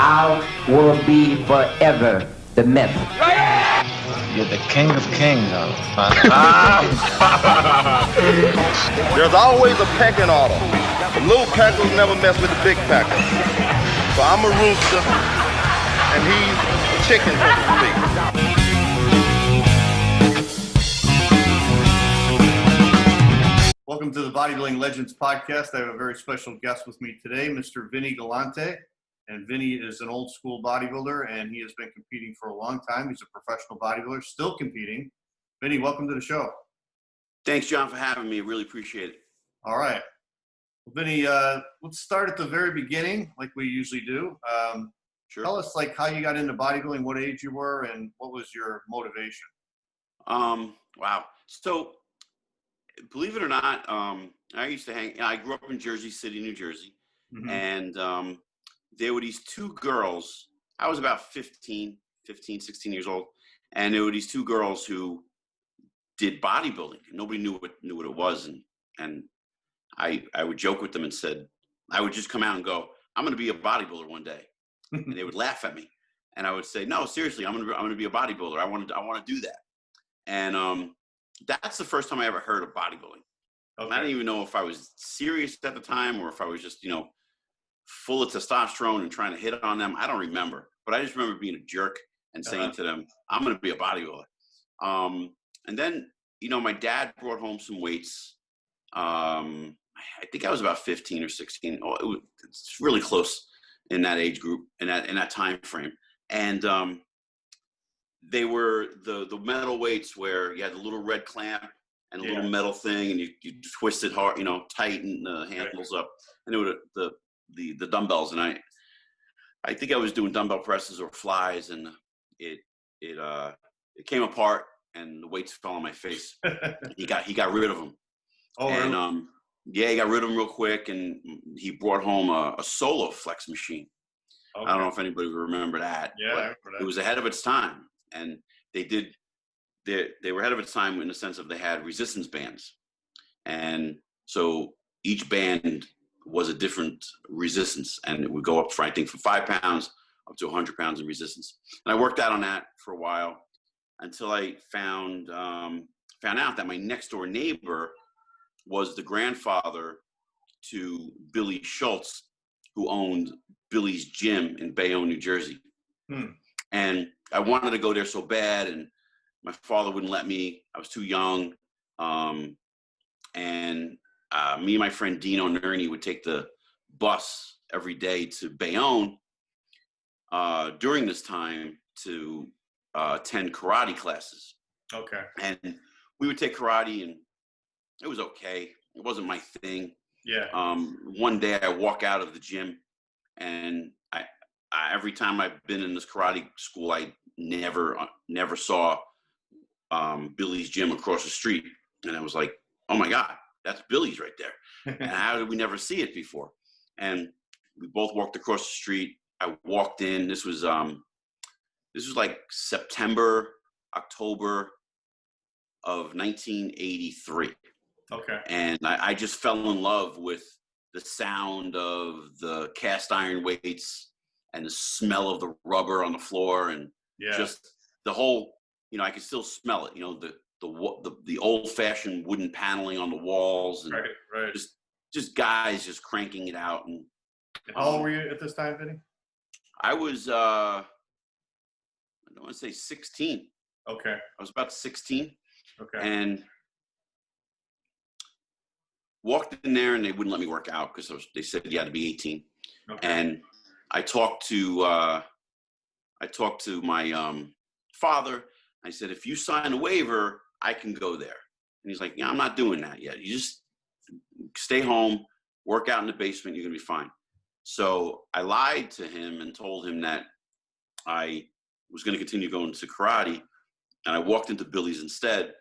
I will be forever the myth. You're the king of kings, There's always a pecking order. The little packers never mess with the big packers. So I'm a rooster, and he's a chicken, so to speak. Welcome to the Bodybuilding Legends Podcast. I have a very special guest with me today, Mr. Vinny Galanti. And Vinny is an old school bodybuilder, and he has been competing for a long time. He's a professional bodybuilder, still competing. Vinny, welcome to the show. Thanks, John, for having me. Really appreciate it. All right. Well, Vinny, let's start at the very beginning, like we usually do. Sure. Tell us, how you got into bodybuilding, what age you were, and what was your motivation? Wow. So, believe it or not, I grew up in Jersey City, New Jersey, and there were these two girls. I was about 15, 16 years old, and there were these two girls who did bodybuilding. Nobody knew what it was, and I would joke with them and said, I would just come out and go, I'm going to be a bodybuilder one day, and they would laugh at me, and I would say, no, seriously, I'm going to be a bodybuilder. I want to do that, and that's the first time I ever heard of bodybuilding. Okay. I didn't even know if I was serious at the time or if I was just, full of testosterone and trying to hit on them. I don't remember, but I just remember being a jerk and saying to them, I'm going to be a bodybuilder. And then, my dad brought home some weights. I think I was about 15 or 16. It's really close in that age group, in that time frame. And they were the metal weights where you had the little red clamp and a little metal thing, and you twist it hard, tighten the handles up. And they were the dumbbells, and I think I was doing dumbbell presses or flies, and it came apart, and the weights fell on my face. He got rid of them. Oh, and really? He got rid of them real quick, and he brought home a solo flex machine. Okay. I don't know if anybody would remember that. Yeah, I remember that. It was ahead of its time, and they were ahead of its time in the sense of they had resistance bands, and so each band was a different resistance, and it would go up from 5 pounds up to 100 pounds in resistance. And I worked out on that for a while until I found out that my next door neighbor was the grandfather to Billy Schultz, who owned Billy's Gym in Bayonne, New Jersey. And I wanted to go there so bad, and my father wouldn't let me. I was too young. And me and my friend Dino Nerney would take the bus every day to Bayonne during this time to attend karate classes. Okay. And we would take karate, and it was okay. It wasn't my thing. Yeah. One day I walk out of the gym, and I every time I've been in this karate school, I never saw Billy's Gym across the street, and I was like, oh my God, that's Billy's right there. And how did we never see it before? And we both walked across the street. I walked in. This was like September, October of 1983. Okay. And I just fell in love with the sound of the cast iron weights and the smell of the rubber on the floor, and just the whole, I could still smell it, the old-fashioned wooden paneling on the walls, and right. Just guys just cranking it out. And how old were you at this time, Vinny? I was, I don't want to say 16. Okay. I was about 16. Okay. And walked in there, and they wouldn't let me work out because they said you had to be 18. Okay. And I talked to my father. I said, if you sign a waiver, I can go there. And he's like, yeah, I'm not doing that yet. You just stay home, work out in the basement, you're going to be fine. So I lied to him and told him that I was going to continue going to karate. And I walked into Billy's instead,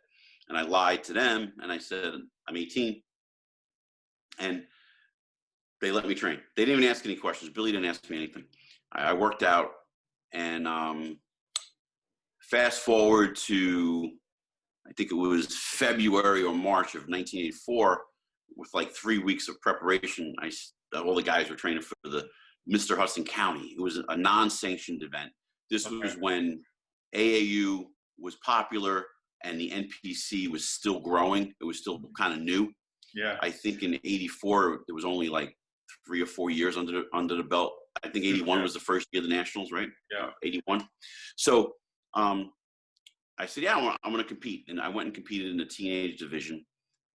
and I lied to them, and I said, I'm 18. And they let me train. They didn't even ask any questions. Billy didn't ask me anything. I worked out, and fast forward to, I think it was February or March of 1984, with like 3 weeks of preparation. All the guys were training for the Mr. Hudson County. It was a non-sanctioned event. This was when AAU was popular and the NPC was still growing. It was still kind of new. Yeah. I think in '84 it was only like 3 or 4 years under the belt. I think '81 was the first year of the Nationals, right? Yeah. '81. So I said, yeah, I'm going to compete. And I went and competed in the teenage division.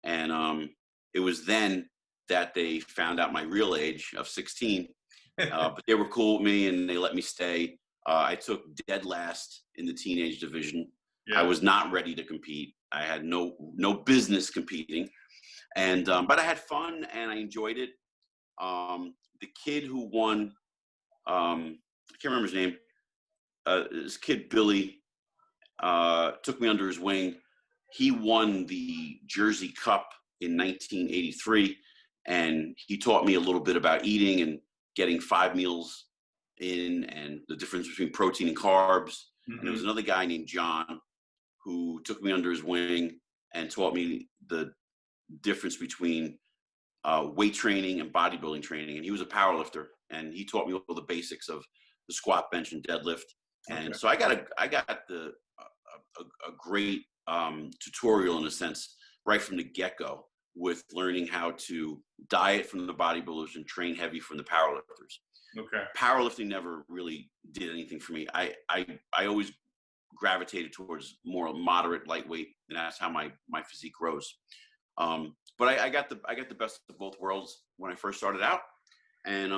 And it was then that they found out my real age of 16. But they were cool with me and they let me stay. I took dead last in the teenage division. Yeah. I was not ready to compete. I had no business competing. And but I had fun and I enjoyed it. The kid who won, I can't remember his name. This kid, Billy, took me under his wing. He won the Jersey Cup in 1983, and he taught me a little bit about eating and getting 5 meals in and the difference between protein and carbs. Mm-hmm. And there was another guy named John who took me under his wing and taught me the difference between weight training and bodybuilding training. And he was a power lifter, and he taught me all the basics of the squat, bench, and deadlift. And so I got a great tutorial in a sense right from the get-go with learning how to diet from the bodybuilders and train heavy from the powerlifters. Okay. Powerlifting never really did anything for me. I always gravitated towards more moderate, lightweight, and that's how my physique rose. But I got the best of both worlds when I first started out, and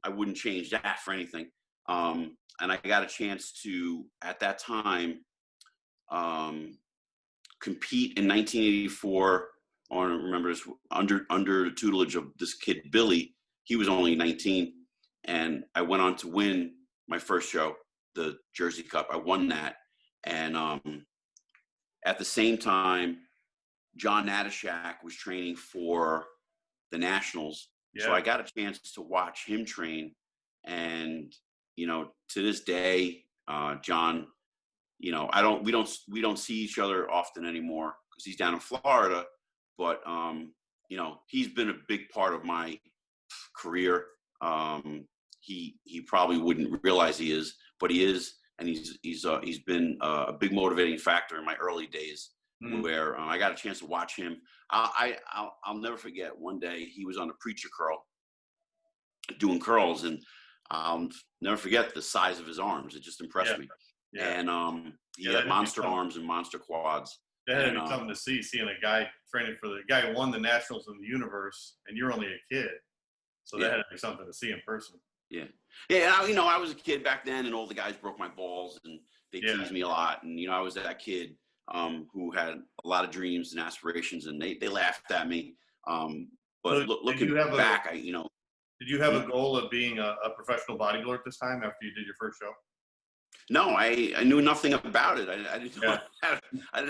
I wouldn't change that for anything. And I got a chance to, at that time, compete in 1984 on, remember this, under the tutelage of this kid, Billy. He was only 19, and I went on to win my first show, the Jersey Cup. I won that. And at the same time, John Natashak was training for the Nationals. Yeah. So I got a chance to watch him train. And, you know, to this day, John, you know, we don't see each other often anymore because he's down in Florida. But, you know, he's been a big part of my career. He probably wouldn't realize he is, but he is. And he's been a big motivating factor in my early days, where I got a chance to watch him. I'll never forget one day he was on the preacher curl doing curls, and I'll never forget the size of his arms. It just impressed me. Yeah. And he had monster arms and monster quads. That had to be something to see, seeing a guy training for the guy who won the Nationals in the universe, and you're only a kid. So that had to be something to see in person. Yeah. Yeah, and I was a kid back then, and all the guys broke my balls, and they teased me a lot. And, you know, I was that kid who had a lot of dreams and aspirations, and they laughed at me. But so looking back, did you have a goal of being a professional bodybuilder at this time after you did your first show? No, I knew nothing about it. I didn't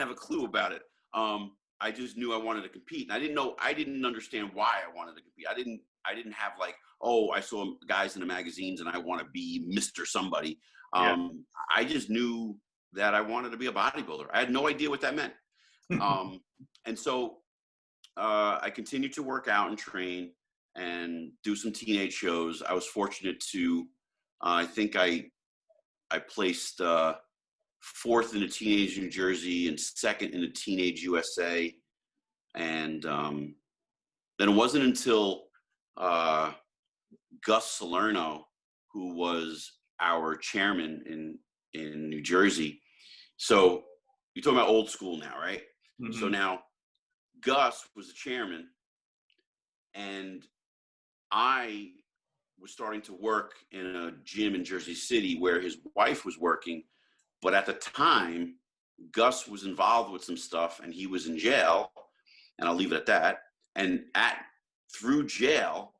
have a clue about it. I just knew I wanted to compete, and I didn't understand why I wanted to compete. I didn't have like, oh, I saw guys in the magazines and I want to be Mr. Somebody. I just knew that I wanted to be a bodybuilder. I had no idea what that meant. And so I continued to work out and train and do some teenage shows. I was fortunate to, I think I placed 4th in the Teenage New Jersey and 2nd in the Teenage USA. And then it wasn't until Gus Salerno, who was our chairman in New Jersey. So you're talking about old school now, right? Mm-hmm. So now Gus was the chairman, and I was starting to work in a gym in Jersey City where his wife was working. But at the time, Gus was involved with some stuff, and he was in jail, and I'll leave it at that. And through jail,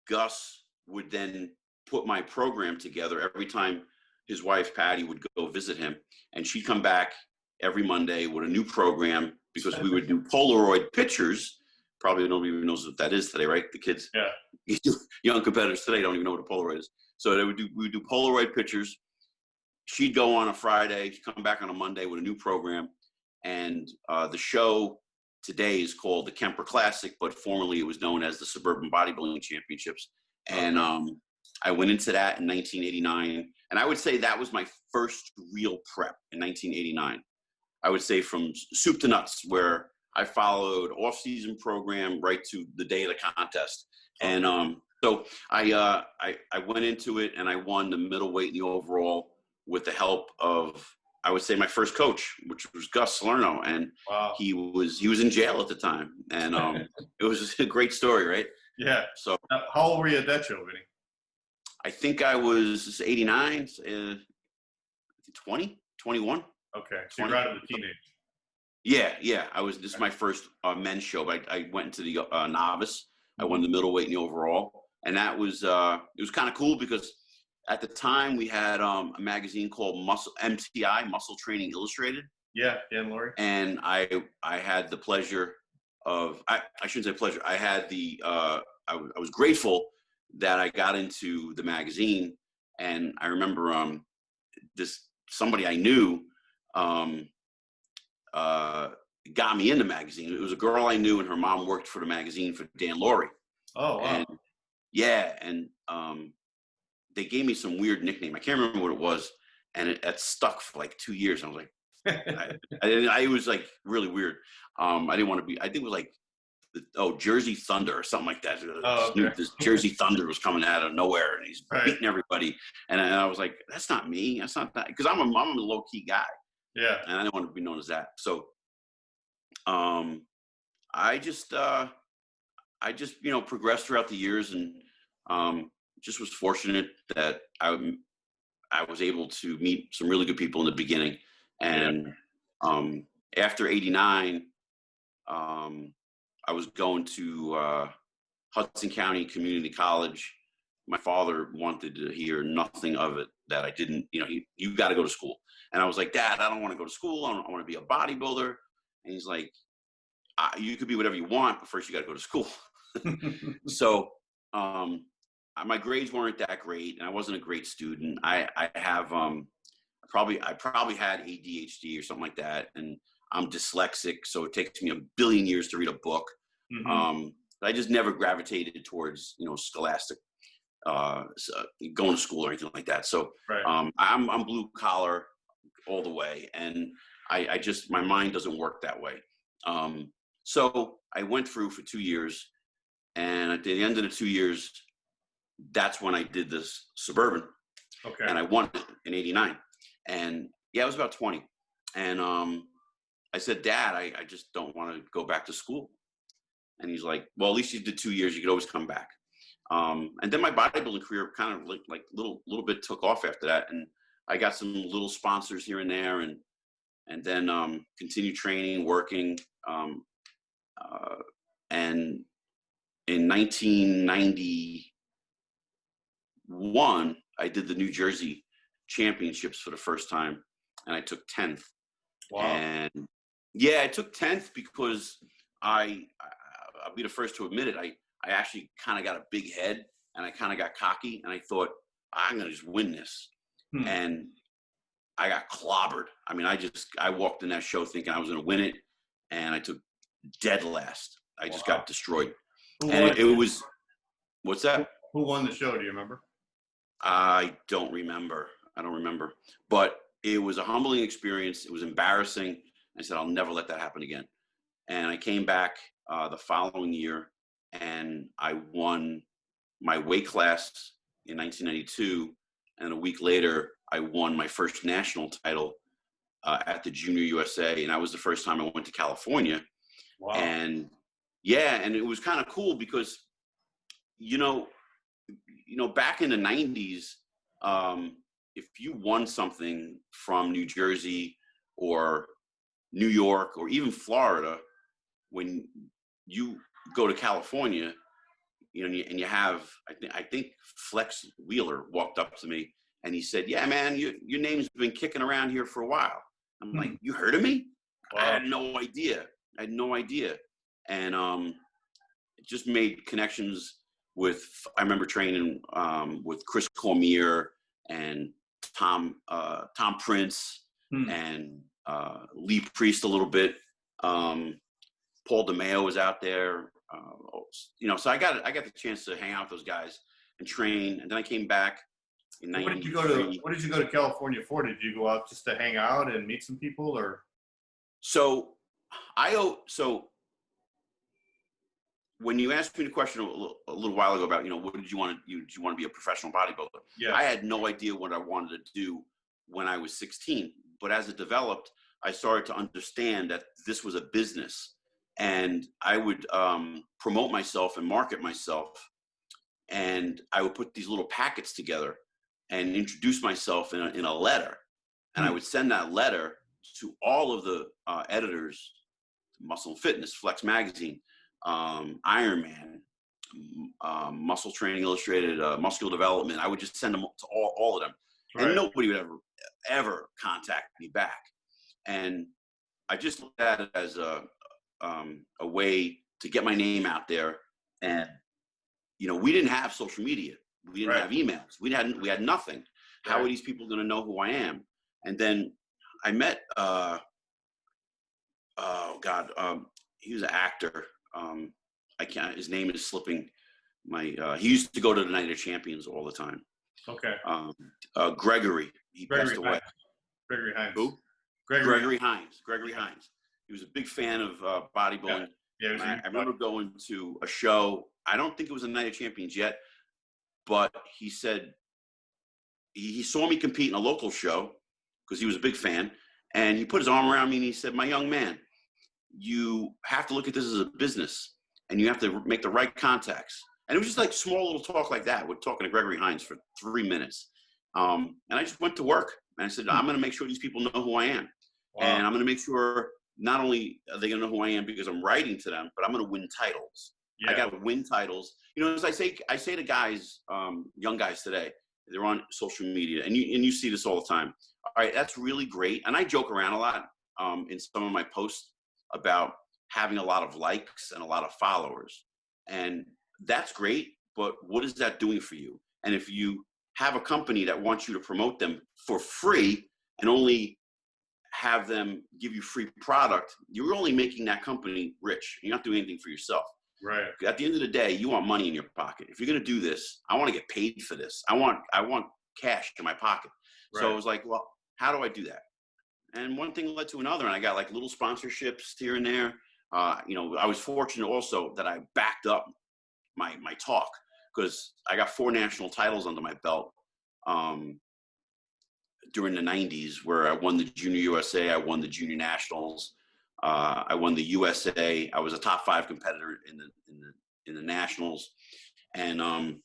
Gus would then put my program together every time his wife, Patty, would go visit him. And she'd come back every Monday with a new program because we would do Polaroid pictures. Probably nobody even knows what that is today, right? The kids, young competitors today don't even know what a Polaroid is. So we would do Polaroid pictures. She'd go on a Friday, she'd come back on a Monday with a new program. And the show today is called the Kemper Classic, but formerly it was known as the Suburban Bodybuilding Championships. And I went into that in 1989. And I would say that was my first real prep in 1989. I would say from soup to nuts, where I followed off-season program right to the day of the contest. And so I went into it and I won the middleweight and the overall with the help of, I would say, my first coach, which was Gus Salerno. And he was in jail at the time. And it was just a great story, right? Yeah. So how old were you at that show, Vinny? I think I was 89, 20, 21. Okay, so you're out of the teenage. Yeah. This is my first men's show, but I went into the novice. I won the middleweight and the overall. And that was, it was kind of cool because at the time we had a magazine called MTI, Muscle Training Illustrated. Yeah, Dan Laurie. And I had the pleasure of, I shouldn't say pleasure, I had the, I was grateful that I got into the magazine. And I remember somebody I knew got me in the magazine. It was a girl I knew, and her mom worked for the magazine for Dan Laurie. Oh, wow. And they gave me some weird nickname. I can't remember what it was, and it stuck for like 2 years. I was like, I was like really weird. I didn't want to be. I think it was like, Jersey Thunder or something like that. This Jersey Thunder was coming out of nowhere, and he's beating everybody. And I was like, that's not me. That's not that, because I'm a low key guy. Yeah. And I didn't want to be known as that. So, I just progressed throughout the years, and just was fortunate that I was able to meet some really good people in the beginning. And after '89, I was going to Hudson County Community College. My father wanted to hear nothing of it, that I didn't, you got to go to school. And I was like, Dad, I don't want to go to school. I want to be a bodybuilder. And he's like, you could be whatever you want, but first you got to go to school. So my grades weren't that great, and I wasn't a great student. I probably had ADHD or something like that, and I'm dyslexic, so it takes me a billion years to read a book. I just never gravitated towards scholastic, going to school or anything like that. So I'm blue collar all the way, and I just, my mind doesn't work that way. So I went through for 2 years, and at the end of the 2 years, that's when I did this Suburban. Okay. And I won it in '89. And I was about 20. And I said, Dad, I just don't want to go back to school. And he's like, well, at least you did 2 years. You could always come back. And then my bodybuilding career kind of like little bit took off after that. And I got some little sponsors here and there, and then continued training, working. And in 1991, I did the New Jersey Championships for the first time, and I took 10th. Wow. And I took 10th because I'll be the first to admit it. I actually kind of got a big head, and I kind of got cocky, and I thought, I'm going to just win this. And I got clobbered. I mean, I walked in that show thinking I was going to win it, and I took dead last. I just got destroyed. And it was, what's that? Who won the show? Do you remember? I don't remember. But it was a humbling experience. It was embarrassing. I said, I'll never let that happen again. And I came back the following year, and I won my weight class in 1992. And a week later, I won my first national title at the Junior USA. And that was the first time I went to California. Wow. And and it was kind of cool because, back in the 90s, if you won something from New Jersey or New York or even Florida, when you go to California, and you have, I think Flex Wheeler walked up to me and he said, yeah, man, your name's been kicking around here for a while. I'm like, you heard of me? Wow. I had no idea. And it just made connections with, I remember training with Chris Cormier and Tom Prince and Lee Priest a little bit. Paul DeMeo was out there. So I got the chance to hang out with those guys and train. And then I came back in 93. What did you go to California for? Did you go out just to hang out and meet some people, or? So when you asked me the question a little while ago about, what did you want to be a professional bodybuilder? Yeah. I had no idea what I wanted to do when I was 16. But as it developed, I started to understand that this was a business, and I would promote myself and market myself, and I would put these little packets together and introduce myself in a letter, and I would send that letter to all of the editors, Muscle and Fitness, Flex Magazine, Iron Man, Muscle Training Illustrated, Muscular Development. I would just send them to all of them, Right. and nobody would ever contact me back. And I just looked at it as a way to get my name out there. And we didn't have social media, we didn't have emails, we had nothing. How are these people going to know who I am? And then I met he was an actor. His name is slipping he used to go to the Night of Champions all the time. Okay. Gregory. He passed away. Gregory Hines. Who? Gregory Hines. Gregory Hines. He was a big fan of bodybuilding. Yeah. I remember going to a show. I don't think it was a Night of Champions yet, but he said he saw me compete in a local show because he was a big fan, and he put his arm around me and he said, "My young man, you have to look at this as a business, and you have to make the right contacts." And it was just like small little talk like that. We're talking to Gregory Hines for 3 minutes. And I just went to work, and I said, I'm going to make sure these people know who I am. Wow. And I'm going to make sure not only are they going to know who I am because I'm writing to them, but I'm going to win titles. Yeah. I got to win titles. As I say to guys, young guys today, they're on social media, and you see this all the time. All right, that's really great. And I joke around a lot in some of my posts about having a lot of likes and a lot of followers. And that's great, but what is that doing for you? And if you have a company that wants you to promote them for free and only have them give you free product, you're only making that company rich. You're not doing anything for yourself. Right. At the end of the day, you want money in your pocket. If you're going to do this, I want to get paid for this. I want cash in my pocket. Right. So I was like, well, how do I do that? And one thing led to another, and I got like little sponsorships here and there. I was fortunate also that I backed up my talk, because I got 4 national titles under my belt during the 90s, where I won the Junior USA, I won the Junior Nationals, I won the USA. I was a top 5 competitor in the Nationals, and and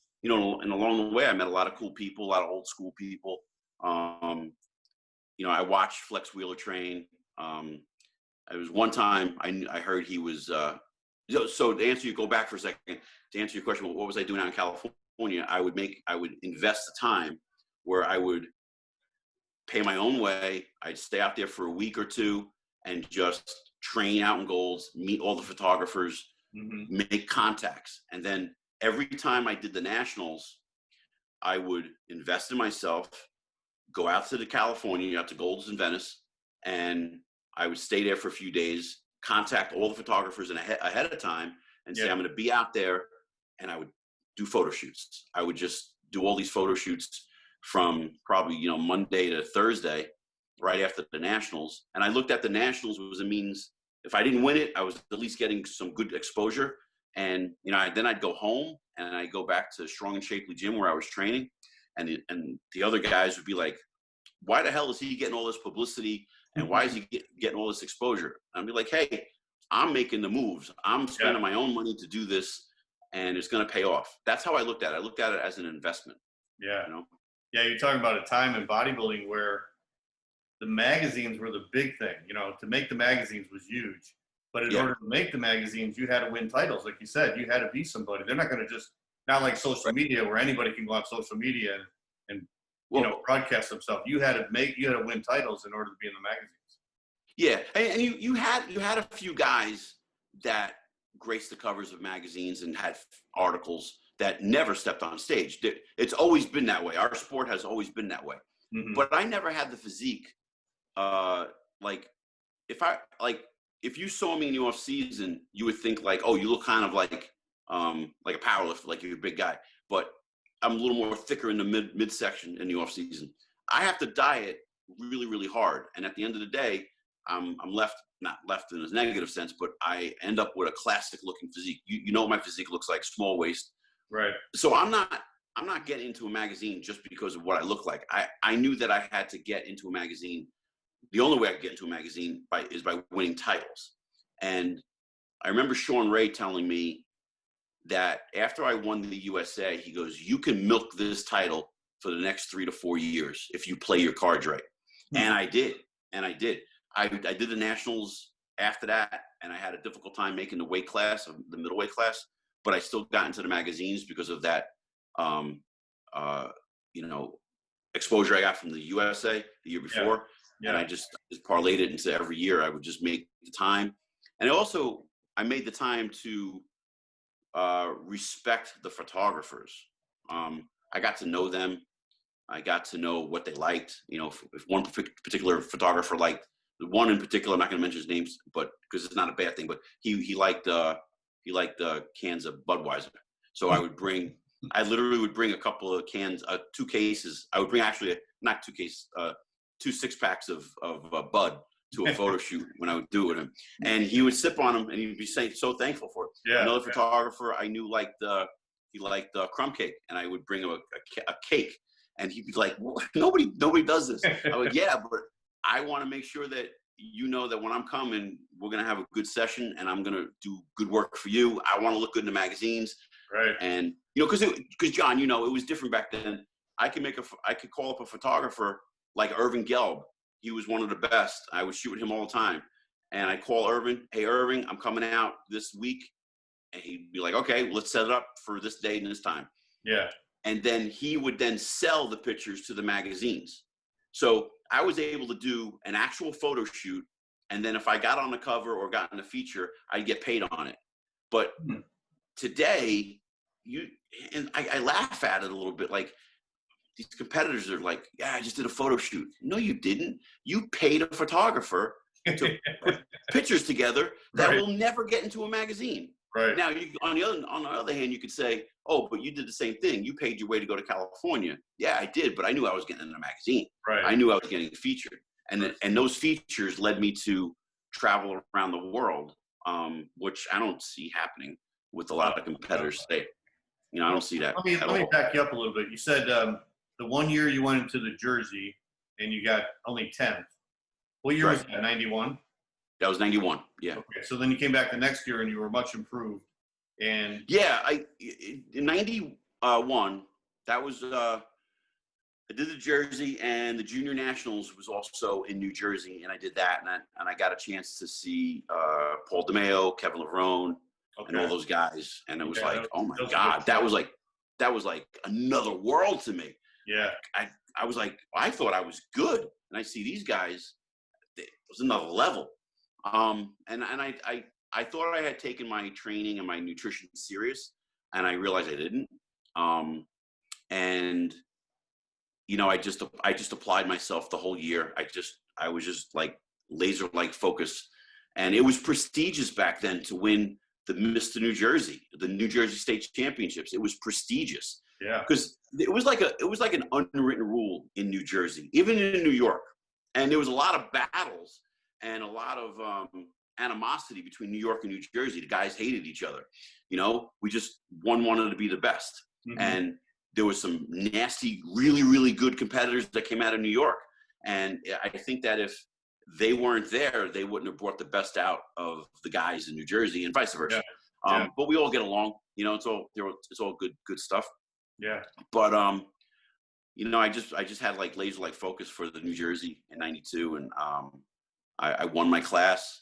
along the way I met a lot of cool people, a lot of old school people. I watched Flex Wheeler train. It was one time I heard he was. So to go back for a second, to answer your question, what was I doing out in California? I would invest the time where I would pay my own way. I'd stay out there for a week or 2 and just train out in Golds, meet all the photographers, make contacts. And then every time I did the Nationals, I would invest in myself, go out to California, out to Golds in Venice, and I would stay there for a few days, contact all the photographers ahead of time and say, I'm going to be out there, and I would do photo shoots. I would just do all these photo shoots from probably, Monday to Thursday, right after the Nationals. And I looked at the Nationals as a means, if I didn't win it, I was at least getting some good exposure. And, then I'd go home and I'd go back to Strong and Shapely Gym where I was training. And the other guys would be like, why the hell is he getting all this publicity? And why is he getting all this exposure? And I'd be like, hey, I'm making the moves. I'm spending my own money to do this, and it's going to pay off. That's how I looked at it. I looked at it as an investment. Yeah. Yeah, you're talking about a time in bodybuilding where the magazines were the big thing. To make the magazines was huge. But in order to make the magazines, you had to win titles. Like you said, you had to be somebody. They're not going to just, not like social media where anybody can go on social media and broadcast themselves. You had to win titles in order to be in the magazines. Yeah, and you had a few guys that graced the covers of magazines and had articles that never stepped on stage. It's always been that way. Our sport has always been that way. But I never had the physique. If you saw me in the off season, you would think like, oh, you look kind of like a powerlifter, like you're a big guy. But I'm a little more thicker in the midsection in the off season. I have to diet really, really hard. And at the end of the day, I'm not left in a negative sense, but I end up with a classic looking physique. You know what my physique looks like, small waist. Right. So I'm not getting into a magazine just because of what I look like. I knew that I had to get into a magazine. The only way I could get into a magazine is by winning titles. And I remember Sean Ray telling me that after I won the USA, he goes, you can milk this title for the next 3 to 4 years if you play your cards right. Mm-hmm. And I did. I did the nationals after that, and I had a difficult time making the weight class, the middleweight class, but I still got into the magazines because of that, exposure I got from the USA the year before. Yeah. And I just parlayed it into every year. I would just make the time. And also, I made the time to respect the photographers. I got to know them. I got to know what they liked. You know, if one particular photographer liked, one in particular, I'm not going to mention his names, but because it's not a bad thing, but he liked cans of Budweiser. So I literally would bring a couple of cans, 2 cases. I would bring not 2 cases, 2 6-packs of Bud to a photo shoot when I would do it with him. And he would sip on them and he'd be so thankful for it. Yeah, another photographer I knew he liked crumb cake, and I would bring him a cake, and he'd be like, well, nobody does this. I would, yeah, but I want to make sure that you know that when I'm coming, we're going to have a good session and I'm going to do good work for you. I want to look good in the magazines. Right. And, because John, it was different back then. I could call up a photographer like Irvin Gelb. He was one of the best. I would shoot with him all the time. And I'd call Irvin, hey, Irving, I'm coming out this week. And he'd be like, okay, let's set it up for this date and this time. Yeah. And then he would then sell the pictures to the magazines. So I was able to do an actual photo shoot. And then if I got on the cover or got in a feature, I'd get paid on it. But today, I laugh at it a little bit. Like, these competitors are like, yeah, I just did a photo shoot. No, you didn't. You paid a photographer to put pictures together that will never get into a magazine. Right. Now, on the other hand, you could say, oh, but you did the same thing. You paid your way to go to California. Yeah, I did, but I knew I was getting in a magazine. Right. I knew I was getting featured. And those features led me to travel around the world, which I don't see happening with a lot of competitors today. I don't see that. Let me back you up a little bit. You said the one year you went into the jersey and you got only 10th. What year was that, 91? That was 91, yeah. Okay, so then you came back the next year and you were much improved. And yeah, in 91, that was I did the jersey, and the junior nationals was also in New Jersey, and I did that, and I got a chance to see Paul DeMeo, Kevin Levrone, and all those guys, and it was oh my God, that was like another world to me. Yeah, I was like, I thought I was good, and I see these guys, it was another level. And I thought I had taken my training and my nutrition serious, and I realized I didn't. And I just applied myself the whole year. I was just like laser like focus, and it was prestigious back then to win the Mr. New Jersey, the New Jersey State Championships. It was prestigious. Yeah. Because it was like an unwritten rule in New Jersey, even in New York, and there was a lot of battles and a lot of animosity between New York and New Jersey. The guys hated each other. We just wanted to be the best. Mm-hmm. And there was some nasty, really, really good competitors that came out of New York. And I think that if they weren't there, they wouldn't have brought the best out of the guys in New Jersey, and vice versa. Yeah. But we all get along. It's all good stuff. Yeah. But I just had like laser like focus for the New Jersey in 92, and I won my class,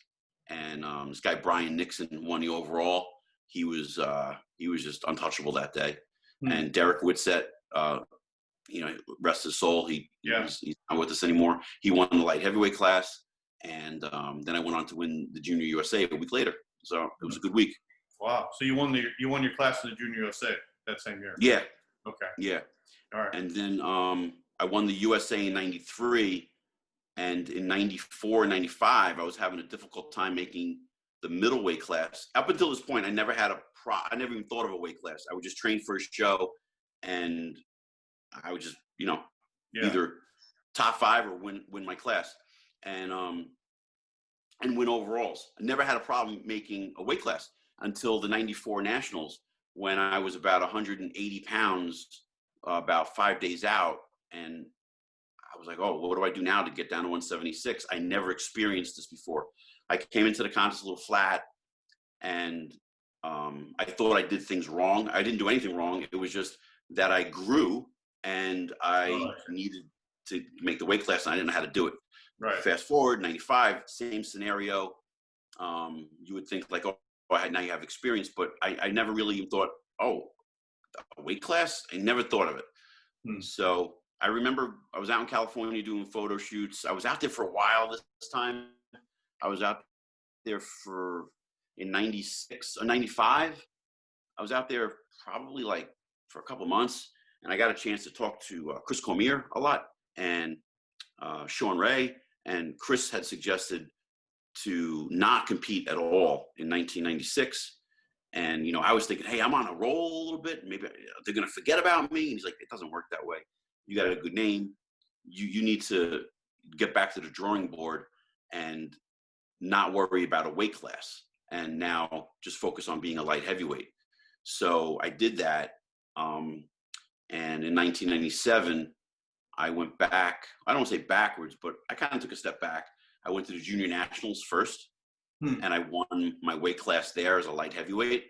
and this guy Brian Nixon won the overall. He was just untouchable that day. Mm-hmm. And Derek Whitsett, rest his soul. He's not with us anymore. He won the light heavyweight class, and then I went on to win the Junior USA a week later. So it was a good week. Wow! So you won your class in the Junior USA that same year. Yeah. Okay. Yeah. All right. And then I won the USA in 93. And in 94 and 95, I was having a difficult time making the middleweight class. Up until this point, I never even thought of a weight class. I would just train for a show and I would just, either top 5 or win my class, and win overalls. I never had a problem making a weight class until the 94 nationals, when I was about 180 pounds, about 5 days out. And I was like, oh, what do I do now to get down to 176? I never experienced this before. I came into the contest a little flat, and I thought I did things wrong. I didn't do anything wrong. It was just that I grew, and I needed to make the weight class, and I didn't know how to do it. Right. Fast forward, 95, same scenario. You would think like, oh, now you have experience, but I never really thought, oh, a weight class? I never thought of it. So I remember I was out in California doing photo shoots. I was out there for a while this time. I was out there in 96 or 95. I was out there probably like for a couple months, and I got a chance to talk to Chris Cormier a lot, and Sean Ray. And Chris had suggested to not compete at all in 1996. And, I was thinking, hey, I'm on a roll a little bit. Maybe they're going to forget about me. And he's like, it doesn't work that way. You got a good name. You need to get back to the drawing board and not worry about a weight class. And now just focus on being a light heavyweight. So I did that. And in 1997, I went back. I don't want to say backwards, but I kind of took a step back. I went to the junior nationals first, and I won my weight class there as a light heavyweight,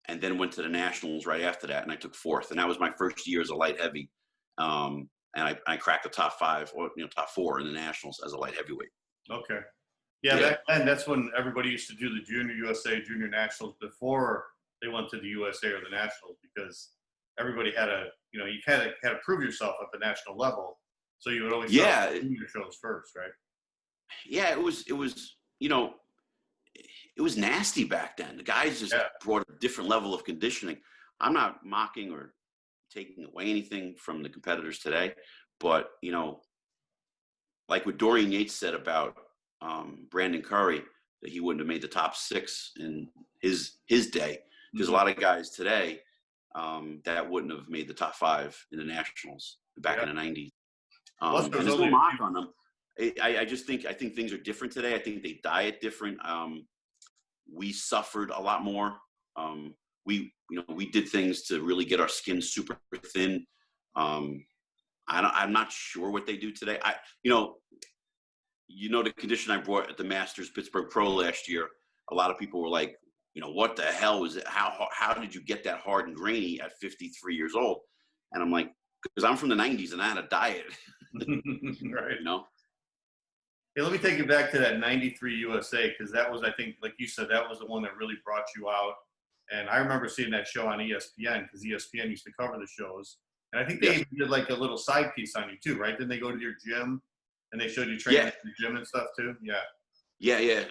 and then went to the nationals right after that, and I took 4th. And that was my first year as a light heavy. And I cracked the top 5 or top 4 in the nationals as a light heavyweight. Okay. Yeah, back then, that's when everybody used to do the Junior USA, Junior Nationals before they went to the USA or the Nationals, because everybody had you had to prove yourself at the national level. So you would always start with junior shows first, right? Yeah, it was nasty back then. The guys just brought a different level of conditioning. I'm not mocking or taking away anything from the competitors today, but like what Dorian Yates said about Brandon Curry, that he wouldn't have made the top 6 in his day. There's a lot of guys today that wouldn't have made the top 5 in the nationals back in the 90s. And there's no mock on them. I think things are different today. I think they diet different. We suffered a lot more. We did things to really get our skin super thin. I'm not sure what they do today. The condition I brought at the Masters Pittsburgh Pro last year, a lot of people were like, what the hell was it? How did you get that hard and grainy at 53 years old? And I'm like, because I'm from the 90s and I had a diet. Right. Hey, let me take you back to that 93 USA, because that was, I think, like you said, that was the one that really brought you out. And I remember seeing that show on ESPN, because ESPN used to cover the shows. And I think they even did like a little side piece on you too, right? Didn't they go to your gym and they showed you training at the gym and stuff too? Yeah. Yeah.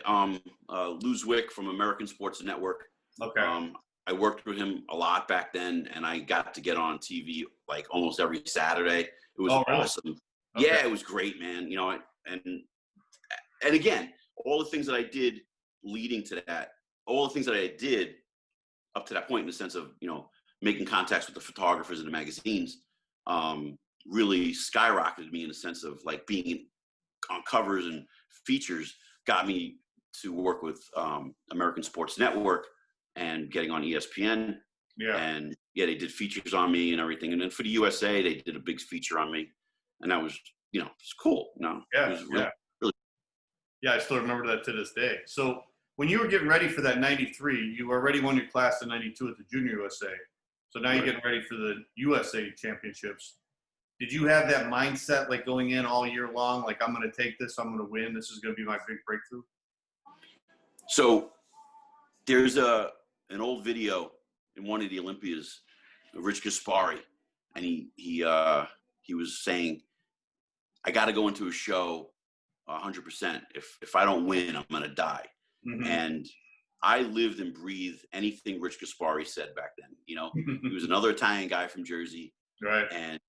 Lou Zwick from American Sports Network. Okay. I worked with him a lot back then, and I got to get on TV like almost every Saturday. It was awesome. Okay. Yeah, it was great, man. And again, all the things that I did leading to that, all the things that I did up to that point, in the sense of making contacts with the photographers and the magazines, really skyrocketed me in the sense of like being on covers and features, got me to work with American Sports Network and getting on ESPN. Yeah. And they did features on me and everything. And then for the USA, they did a big feature on me, and that was, it's cool. Yeah. It was really. Yeah, I still remember that to this day. So when you were getting ready for that 93, you already won your class in 92 at the Junior USA. So now you're getting ready for the USA Championships. Did you have that mindset, like going in all year long, like I'm going to take this, I'm going to win, this is going to be my big breakthrough? So there's an old video in one of the Olympias of Rich Gaspari, and he was saying, I got to go into a show 100%. If I don't win, I'm going to die. Mm-hmm. And I lived and breathed anything Rich Gaspari said back then. He was another Italian guy from Jersey. Right. And,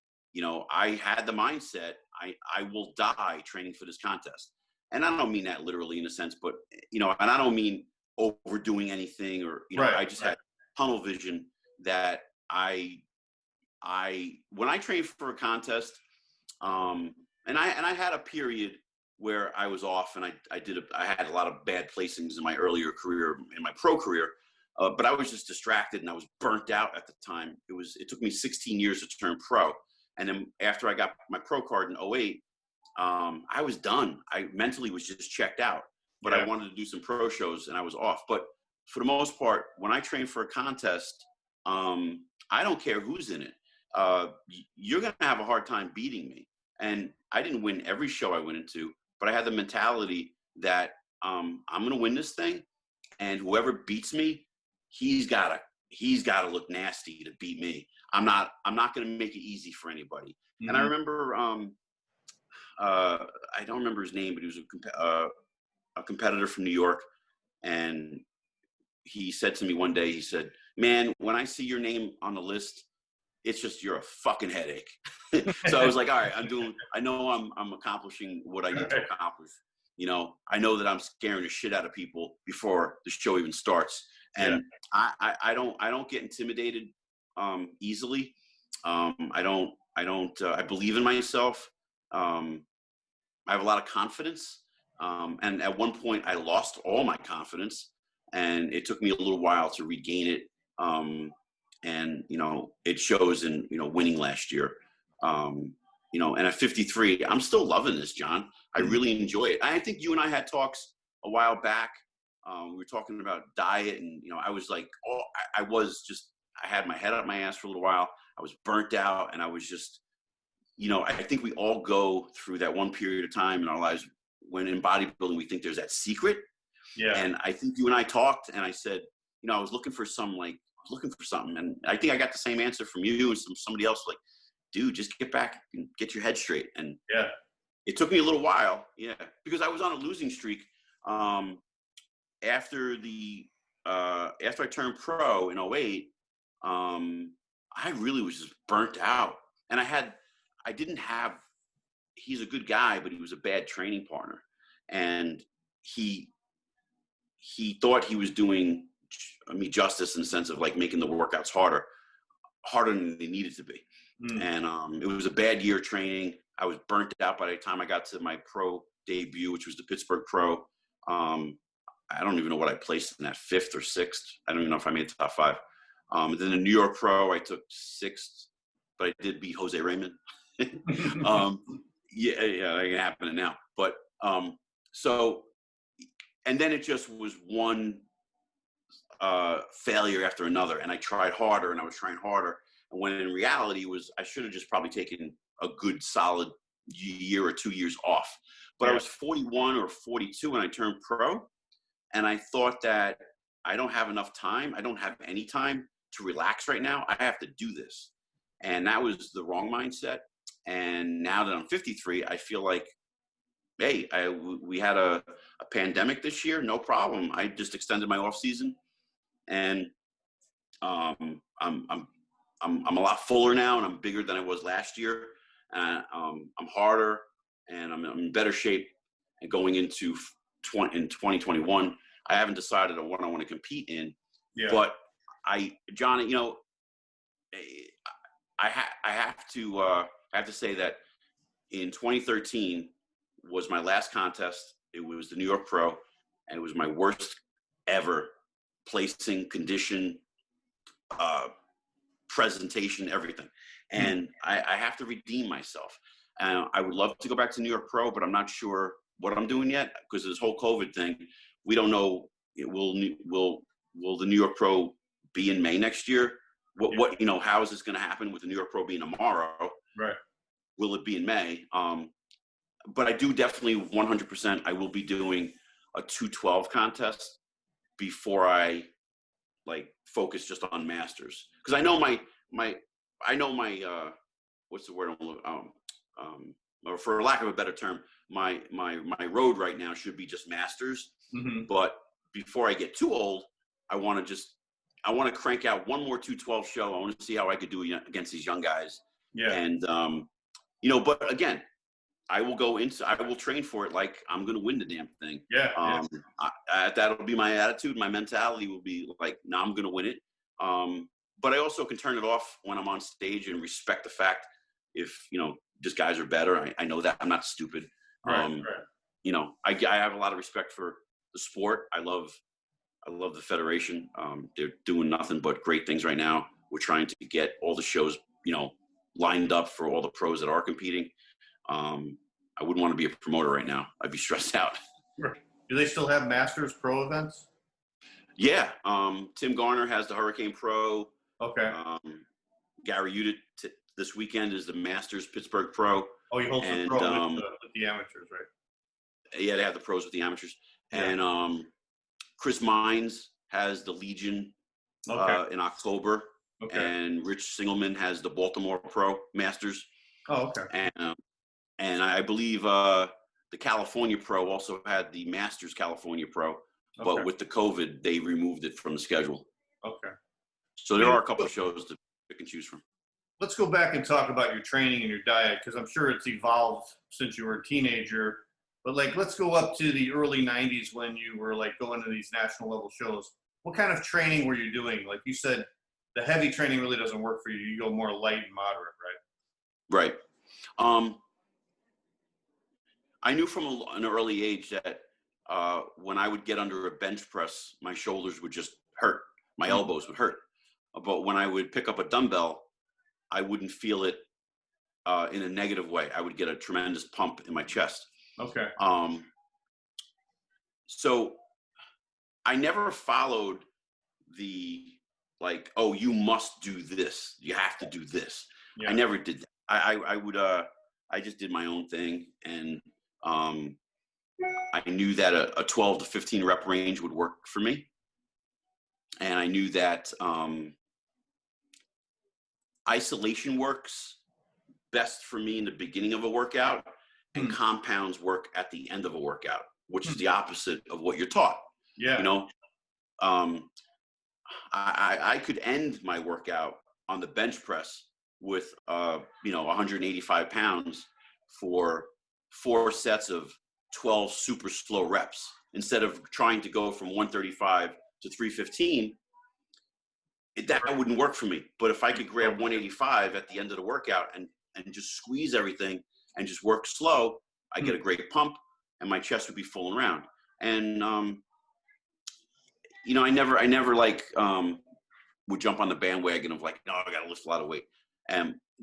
I had the mindset, I will die training for this contest. And I don't mean that literally in a sense, but, and I don't mean overdoing anything or, I just had tunnel vision that I when I trained for a contest, and I had a period where I was off, and I had a lot of bad placings in my earlier career, in my pro career, but I was just distracted and I was burnt out at the time. It took me 16 years to turn pro, and then after I got my pro card in 2008, I was done. I mentally was just checked out, but I wanted to do some pro shows and I was off. But for the most part, when I train for a contest, I don't care who's in it. You're going to have a hard time beating me. And I didn't win every show I went into, but I had the mentality that I'm going to win this thing, and whoever beats me, he's got to look nasty to beat me. I'm not going to make it easy for anybody. Mm-hmm. And I remember, I don't remember his name, but he was a competitor from New York, and he said to me one day, he said, "Man, when I see your name on the list, it's just, you're a fucking headache." So I was like, all right, I know I'm accomplishing what I need to accomplish. You know, I know that I'm scaring the shit out of people before the show even starts. And I don't get intimidated easily. I believe in myself. I have a lot of confidence. And at one point I lost all my confidence, and it took me a little while to regain it. And, you know, it shows in, you know, winning last year. You know, and at 53, I'm still loving this, John. I really enjoy it. I think you and I had talks a while back. We were talking about diet, and, you know, I was like, I had my head up my ass for a little while. I was burnt out, and I was just, you know, I think we all go through that one period of time in our lives when in bodybuilding, we think there's that secret. Yeah. And I think you and I talked, and I said, you know, I was looking for something, and I think I got the same answer from you and somebody else, like, dude, just get back and get your head straight. And it took me a little while, because I was on a losing streak. After I turned pro in 2008, I really was just burnt out, and he's a good guy, but he was a bad training partner, and he thought he was doing me justice in the sense of like making the workouts harder than they needed to be. And it was a bad year training. I was burnt out by the time I got to my pro debut, which was the Pittsburgh Pro. I don't even know what I placed in that, 5th or 6th. I don't even know if I made the top 5. And then the New York Pro, I took 6th, but I did beat Jose Raymond. It happening now. But so, and then it just was one failure after another, and I tried harder, and I was trying harder. And when in reality I should have just probably taken a good solid year or 2 years off. But I was 41 or 42 when I turned pro, and I thought that I don't have enough time. I don't have any time to relax right now. I have to do this. And that was the wrong mindset. And now that I'm 53, I feel like, hey, we had a pandemic this year, no problem. I just extended my off season, and I'm a lot fuller now, and I'm bigger than I was last year. I'm harder, and I'm in better shape. And going into 2021, I haven't decided on what I want to compete in. But John, you know, I have to say that in 2013 was my last contest. It was the New York Pro, and it was my worst ever placing, condition, presentation, everything. And I have to redeem myself. And I would love to go back to New York Pro, but I'm not sure what I'm doing yet because of this whole COVID thing. We don't know. Will the New York Pro be in May next year? What you know, how is this going to happen with the New York Pro being tomorrow? Right. Will it be in May? But I do definitely 100%. I will be doing a 212 contest before I focus just on masters, because I know my what's the word? Or for lack of a better term, my road right now should be just masters. Mm-hmm. But before I get too old, I want to crank out one more 212 show. I want to see how I could do against these young guys. Yeah. And you know, but again, I will train for it like I'm going to win the damn thing. Yeah. That'll be my attitude. My mentality will be like, no, I'm going to win it. but I also can turn it off when I'm on stage and respect the fact if, just guys are better. I know that. I'm not stupid. Right. I have a lot of respect for the sport. I love the federation. They're doing nothing but great things right now. We're trying to get all the shows, lined up for all the pros that are competing. I wouldn't want to be a promoter right now. I'd be stressed out. Do they still have Masters Pro events? Yeah. Tim Garner has the Hurricane Pro. Okay. Gary Udit this weekend is the Masters Pittsburgh Pro. Oh, he holds the pro with the amateurs, right? Yeah, they have the pros with the amateurs. Yeah. And Chris Mines has the Legion in October. Okay. And Rich Singelman has the Baltimore Pro Masters. Oh, okay. And I believe the California Pro also had the Masters California Pro, but with the COVID, they removed it from the schedule. Okay. So there are a couple of shows to pick and choose from. Let's go back and talk about your training and your diet, because I'm sure it's evolved since you were a teenager. But let's go up to the early 90s when you were going to these national level shows. What kind of training were you doing? Like you said, the heavy training really doesn't work for you. You go more light and moderate, right? Right. I knew from an early age that when I would get under a bench press, my shoulders would just hurt. My elbows would hurt. But when I would pick up a dumbbell, I wouldn't feel it in a negative way. I would get a tremendous pump in my chest. Okay. So I never followed the you must do this. You have to do this. Yeah. I never did that. I just did my own thing. And I knew that a 12 to 15 rep range would work for me. And I knew that isolation works best for me in the beginning of a workout, and compounds work at the end of a workout, which is the opposite of what you're taught. Yeah. I could end my workout on the bench press with 185 pounds for 4 sets of 12 super slow reps instead of trying to go from 135 to 315. That wouldn't work for me. But if I could grab 185 at the end of the workout and just squeeze everything and just work slow, I get a great pump and my chest would be full and round. And I never would jump on the bandwagon of no, I got to lift a lot of weight.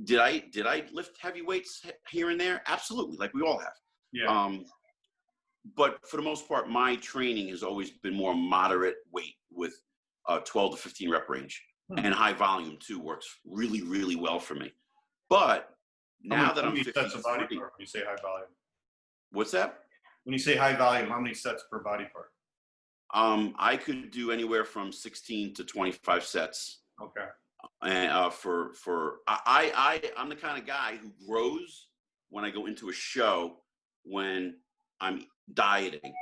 Did I lift heavy weights here and there? Absolutely, like we all have. Yeah. But for the most part, my training has always been more moderate weight with 12 to 15 rep range, and high volume too works really, really well for me. But now that I'm 53, sets of body part when you say high volume? What's that? When you say high volume, how many sets per body part? I could do anywhere from 16 to 25 sets. Okay. And I'm the kind of guy who grows when I go into a show when I'm dieting.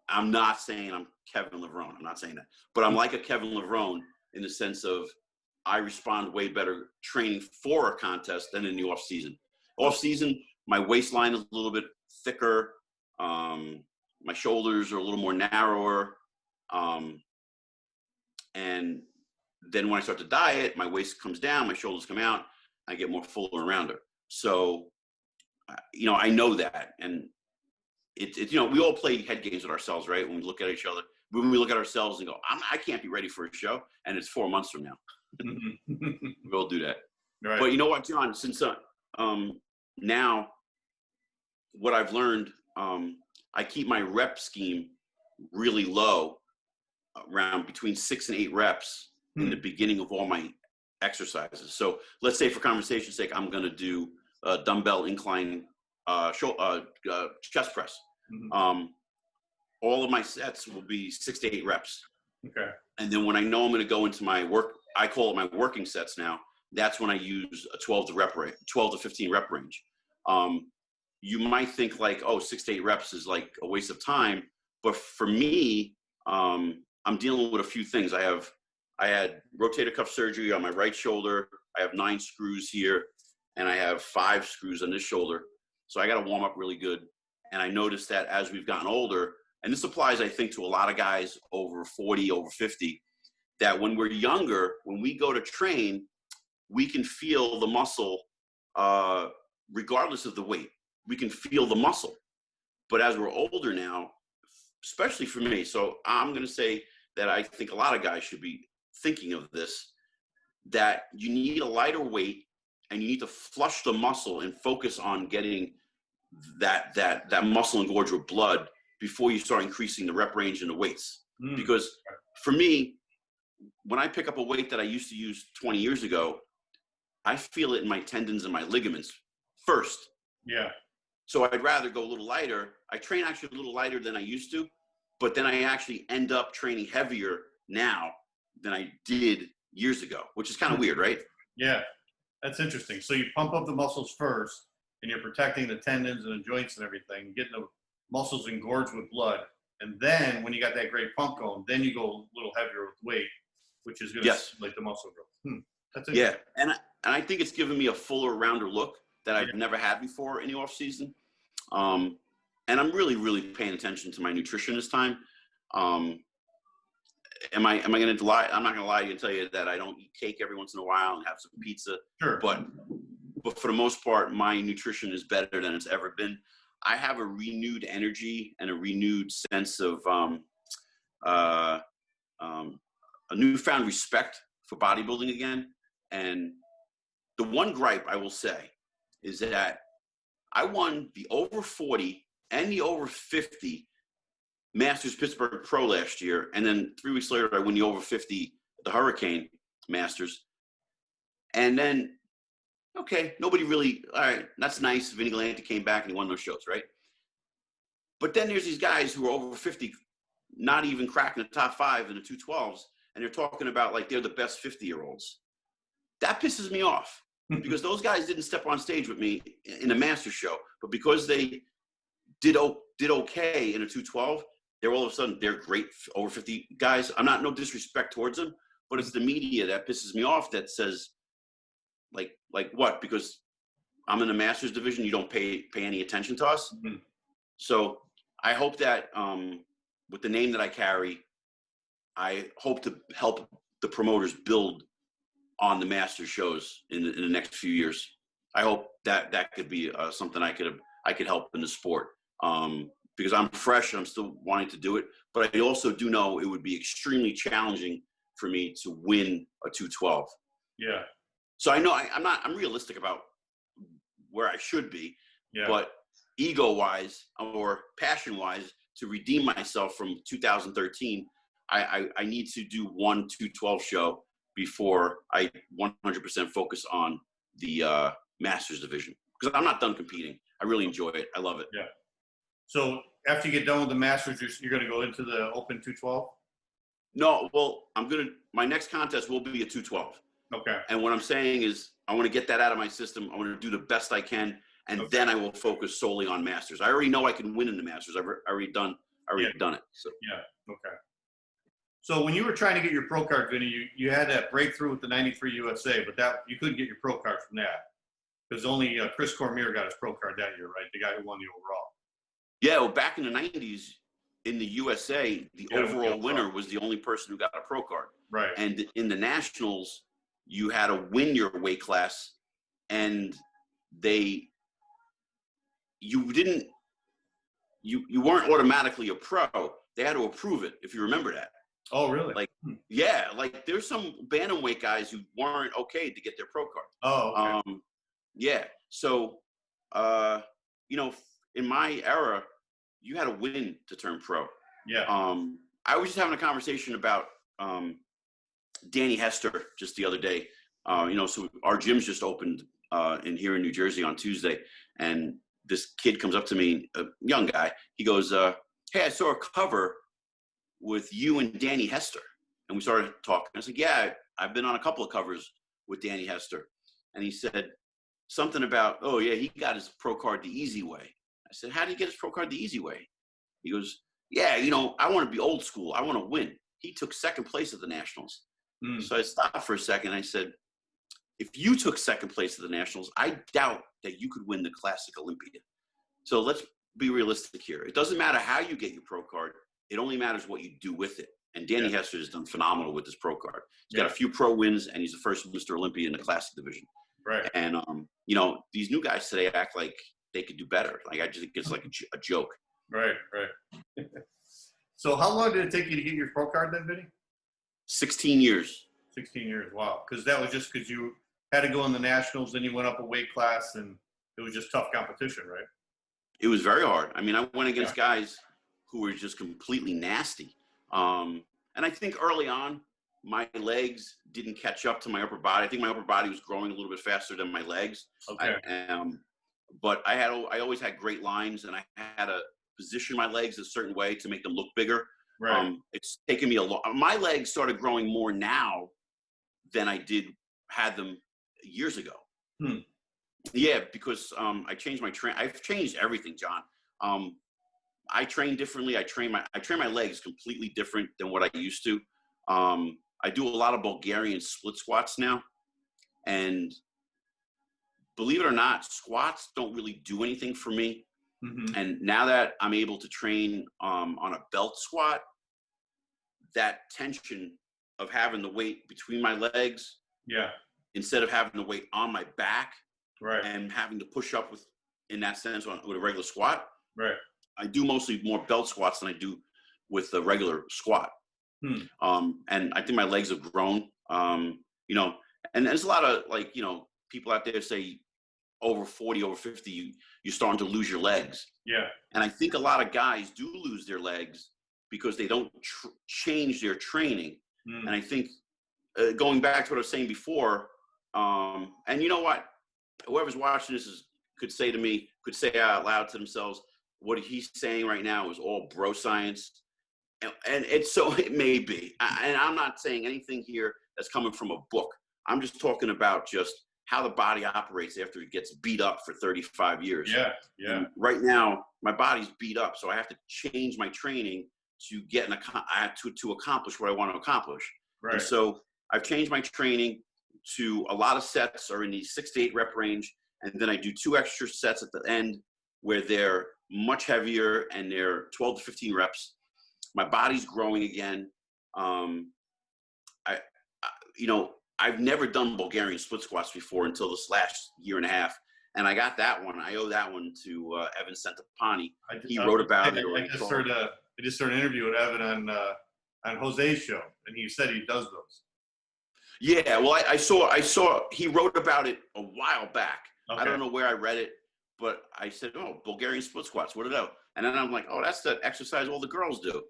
I'm not saying I'm Kevin Levrone. I'm not saying that, but I'm like a Kevin Levrone in the sense of I respond way better training for a contest than in the off season. Off season, my waistline is a little bit thicker. My shoulders are a little more narrower. And then when I start to diet, my waist comes down, my shoulders come out, I get more fuller and rounder. So, I know that. And we all play head games with ourselves, right? When we look at each other, when we look at ourselves and go, I can't be ready for a show. And it's 4 months from now. We all do that. Right. But you know what, John, since now what I've learned, I keep my rep scheme really low, around between 6 and 8 reps in the beginning of all my exercises. So let's say for conversation's sake, I'm going to do a dumbbell incline chest press. All of my sets will be 6 to 8 reps. Okay. And then when I know I'm going to go into my work, I call it my working sets now. That's when I use a 12 to 15 rep range. You might think 6 to 8 reps is like a waste of time. But for me, I'm dealing with a few things. I had rotator cuff surgery on my right shoulder. I have 9 screws here, and I have 5 screws on this shoulder. So I got to warm up really good. And I noticed that as we've gotten older, and this applies, I think, to a lot of guys over 40, over 50, that when we're younger, when we go to train, we can feel the muscle regardless of the weight. We can feel the muscle. But as we're older now, especially for me, so I'm going to say that I think a lot of guys should be thinking of this, that you need a lighter weight and you need to flush the muscle and focus on getting that muscle engorged with blood before you start increasing the rep range and the weights. Because for me, when I pick up a weight that I used to use 20 years ago, I feel it in my tendons and my ligaments first. Yeah. So I'd rather go a little lighter. I train actually a little lighter than I used to, but then I actually end up training heavier now than I did years ago, which is kind of weird, right? Yeah, that's interesting. So you pump up the muscles first, and you're protecting the tendons and the joints and everything, getting the muscles engorged with blood. And then when you got that great pump going, then you go a little heavier with weight, which is going to stimulate the muscle growth. That's interesting. Yeah, and I think it's given me a fuller, rounder look that I've never had before in the off season. And I'm really, really paying attention to my nutrition this time. Am I going to lie? I'm not going to lie to you and tell you that I don't eat cake every once in a while and have some pizza. Sure. But for the most part, my nutrition is better than it's ever been. I have a renewed energy and a renewed sense of a newfound respect for bodybuilding again. And the one gripe I will say is that I won the over 40 and the over 50 Masters Pittsburgh Pro last year. And then 3 weeks later, I won the over 50, the Hurricane Masters. And then, okay, nobody really, all right, that's nice. Vinny Galanti came back and he won those shows, right? But then there's these guys who are over 50, not even cracking the top 5 in the 212s. And they're talking about like they're the best 50-year-olds. That pisses me off because those guys didn't step on stage with me in a Masters show. But because they did okay in a 212, they're all of a sudden, they're great over 50 guys. I'm not, no disrespect towards them, but it's the media that pisses me off that says, like what? Because I'm in the Masters division, you don't pay any attention to us. Mm-hmm. So I hope that with the name that I carry, I hope to help the promoters build on the Masters shows in the next few years. I hope that could be something I could help in the sport. Because I'm fresh and I'm still wanting to do it, but I also do know it would be extremely challenging for me to win a 212. Yeah. So I know I'm realistic about where I should be, but ego-wise or passion-wise, to redeem myself from 2013, I need to do one 212 show before I 100% focus on the Masters division. Because I'm not done competing. I really enjoy it. I love it. Yeah. So after you get done with the Masters, you're going to go into the Open 212? No, well, my next contest will be a 212. Okay. And what I'm saying is I want to get that out of my system. I want to do the best I can, and then I will focus solely on Masters. I already know I can win in the Masters. I've already done it. So. Yeah, okay. So when you were trying to get your pro card, Vinny, you had that breakthrough with the 93 USA, but that you couldn't get your pro card from that. Because only Chris Cormier got his pro card that year, right? The guy who won the overall. Yeah, well, back in the 90s, in the USA, the overall winner was the only person who got a pro card. Right. And in the Nationals, you had to win your weight class, and you weren't automatically a pro. They had to approve it, if you remember that. Oh, really? Like there's some bantamweight guys who weren't okay to get their pro card. Oh, okay. Yeah. So, in my era, you had to win to turn pro. Yeah. I was just having a conversation about Danny Hester just the other day. So our gym's just opened here in New Jersey on Tuesday, and this kid comes up to me, a young guy. He goes, "Hey, I saw a cover with you and Danny Hester." And we started talking. I said, "Yeah, I've been on a couple of covers with Danny Hester." And he said something about, "Oh yeah, he got his pro card the easy way." I said, "How did he get his pro card the easy way?" He goes, "Yeah, I want to be old school. I want to win. He took second place at the Nationals." So I stopped for a second. I said, "If you took second place at the Nationals, I doubt that you could win the Classic Olympia. So let's be realistic here. It doesn't matter how you get your pro card. It only matters what you do with it." And Danny Hester has done phenomenal with this pro card. He's got a few pro wins, and he's the first Mr. Olympia in the classic division. Right. And, you know, these new guys today act like they could do better. Like, I just think it's like a joke. Right. So how long did it take you to get your pro card then, Vinny? 16 years. 16 years. Wow. Because that was just because you had to go in the nationals, then you went up a weight class, and it was just tough competition, right? It was very hard. I mean, I went against guys who were just completely nasty. And I think early on, my legs didn't catch up to my upper body. I think my upper body was growing a little bit faster than my legs. Okay. But I always had great lines, and I had to position my legs a certain way to make them look bigger. Right. It's taken me a long. My legs started growing more now than I had them years ago. Yeah, because I changed my I've changed everything, John. I train differently. I train my legs completely different than what I used to. I do a lot of Bulgarian split squats now, and believe it or not, squats don't really do anything for me. And now that I'm able to train on a belt squat, that tension of having the weight between my legs, instead of having the weight on my back, and having to push up in that sense with a regular squat, I do mostly more belt squats than I do with the regular squat. And I think my legs have grown, you know, and there's a lot of, like, you know, people out there say over 40, over 50, you're starting to lose your legs. And I think a lot of guys do lose their legs because they don't change their training. And I think going back to what I was saying before, and you know what, whoever's watching this could say out loud to themselves, what he's saying right now is all bro science. And it may be. And I'm not saying anything here that's coming from a book. I'm just talking about just how the body operates after it gets beat up for 35 years. And right now, my body's beat up, so I have to change my training to to accomplish what I want to accomplish. And so I've changed my training to a lot of sets are in the 6 to 8 rep range, and then I do 2 extra sets at the end where they're much heavier and they're 12 to 15 reps. My body's growing again. I've never done Bulgarian split squats before until this last year and a half. And I got that one. I owe that one to Evan Centopani. He wrote about it. I just heard an interview with Evan on Jose's show, and he said he does those. Yeah, well, I saw he wrote about it a while back. I don't know where I read it, but I said, oh, Bulgarian split squats, what are those? And then I'm like, oh, that's the exercise all the girls do.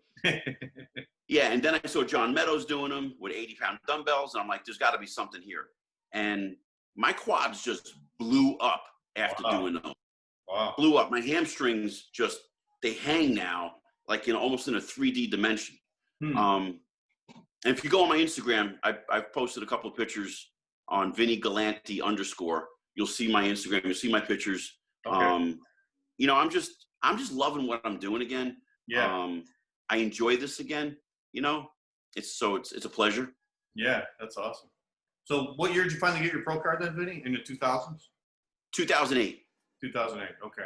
Yeah, and then I saw John Meadows doing them with 80-pound dumbbells, and I'm like, there's got to be something here. And my quads just blew up after doing those. Wow. Blew up. My hamstrings they hang now, like almost in a 3D dimension. And if you go on my Instagram, I've posted a couple of pictures on Vinny Galanti _. You'll see my Instagram. You'll see my pictures. You know, I'm just loving what I'm doing again. I enjoy this again. You know, it's a pleasure. Yeah, that's awesome. So what year did you finally get your pro card then, Vinny? In the 2000s? 2008. 2008. Okay.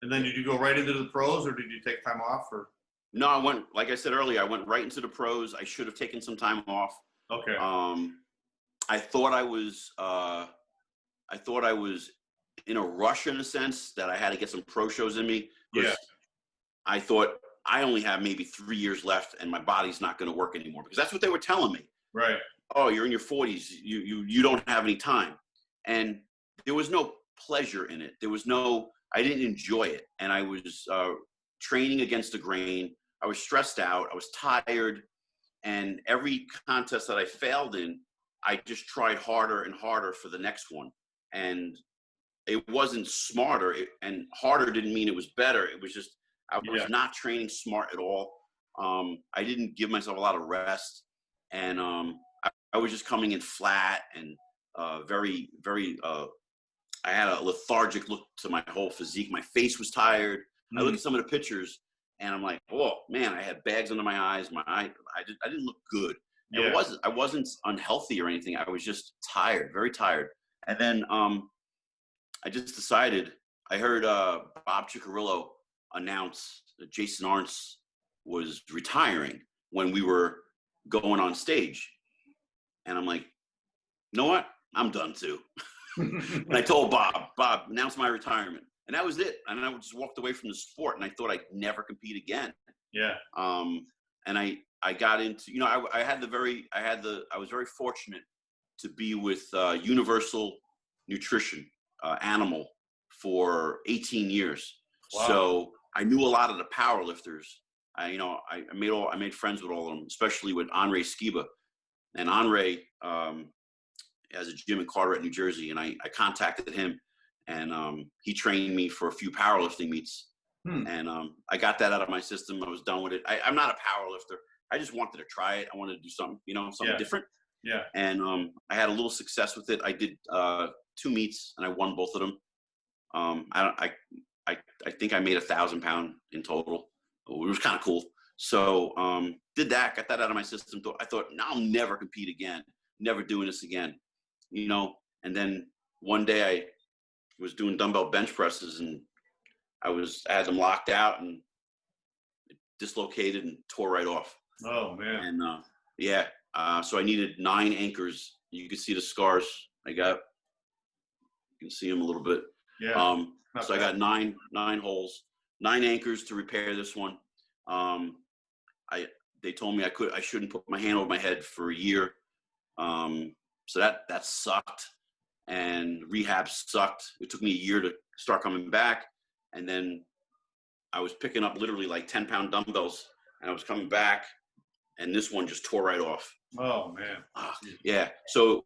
And then did you go right into the pros, or did you take time off? Or no, I went, like I said earlier, I went right into the pros. I should have taken some time off. Okay. I thought I was in a rush in a sense that I had to get some pro shows in me. Yeah. I thought I only have maybe 3 years left and my body's not going to work anymore, because that's what they were telling me. Right. Oh, you're in your 40s. You don't have any time. And there was no pleasure in it. I didn't enjoy it. And I was training against the grain. I was stressed out. I was tired. And every contest that I failed in, I just tried harder and harder for the next one. And it wasn't smarter. And harder didn't mean it was better. It was just, I was not training smart at all. I didn't give myself a lot of rest. And I was just coming in flat and very, very, I had a lethargic look to my whole physique. My face was tired. I look at some of the pictures and I'm like, oh man, I had bags under my eyes. I didn't look good. Yeah. I wasn't unhealthy or anything. I was just tired, very tired. And then I just decided, I heard Bob Ciccarillo announce that Jason Arntz was retiring when we were going on stage. And I'm like, you know what? I'm done too. And I told Bob, announce my retirement. And that was it. And I just walked away from the sport, and I thought I'd never compete again. Yeah. And I got into, you know, I was very fortunate to be with Universal Nutrition Animal for 18 years. Wow. So I knew a lot of the power lifters. I made friends with all of them, especially with Andre Skiba. And Andre has a gym in Carteret, New Jersey, and I contacted him, and he trained me for a few powerlifting meets. And I got that out of my system. I was done with it. I'm not a power lifter. I just wanted to try it. I wanted to do something, something different. Yeah. And I had a little success with it. I did 2 meets, and I won both of them. I think I made 1,000 pounds in total. It was kind of cool. So did that, got that out of my system. I thought, no, I'll never compete again. Never doing this again. And then one day I was doing dumbbell bench presses, and I had them locked out, and it dislocated and tore right off. Oh man. And so I needed 9 anchors. You can see the scars I got. You can see them a little bit. Yeah. So I got 9 holes, 9 anchors to repair this one. They told me I shouldn't put my hand over my head for a year. So that sucked, and rehab sucked. It took me a year to start coming back. And then I was picking up literally like 10-pound dumbbells, and I was coming back, and this one just tore right off. Oh man. Yeah. So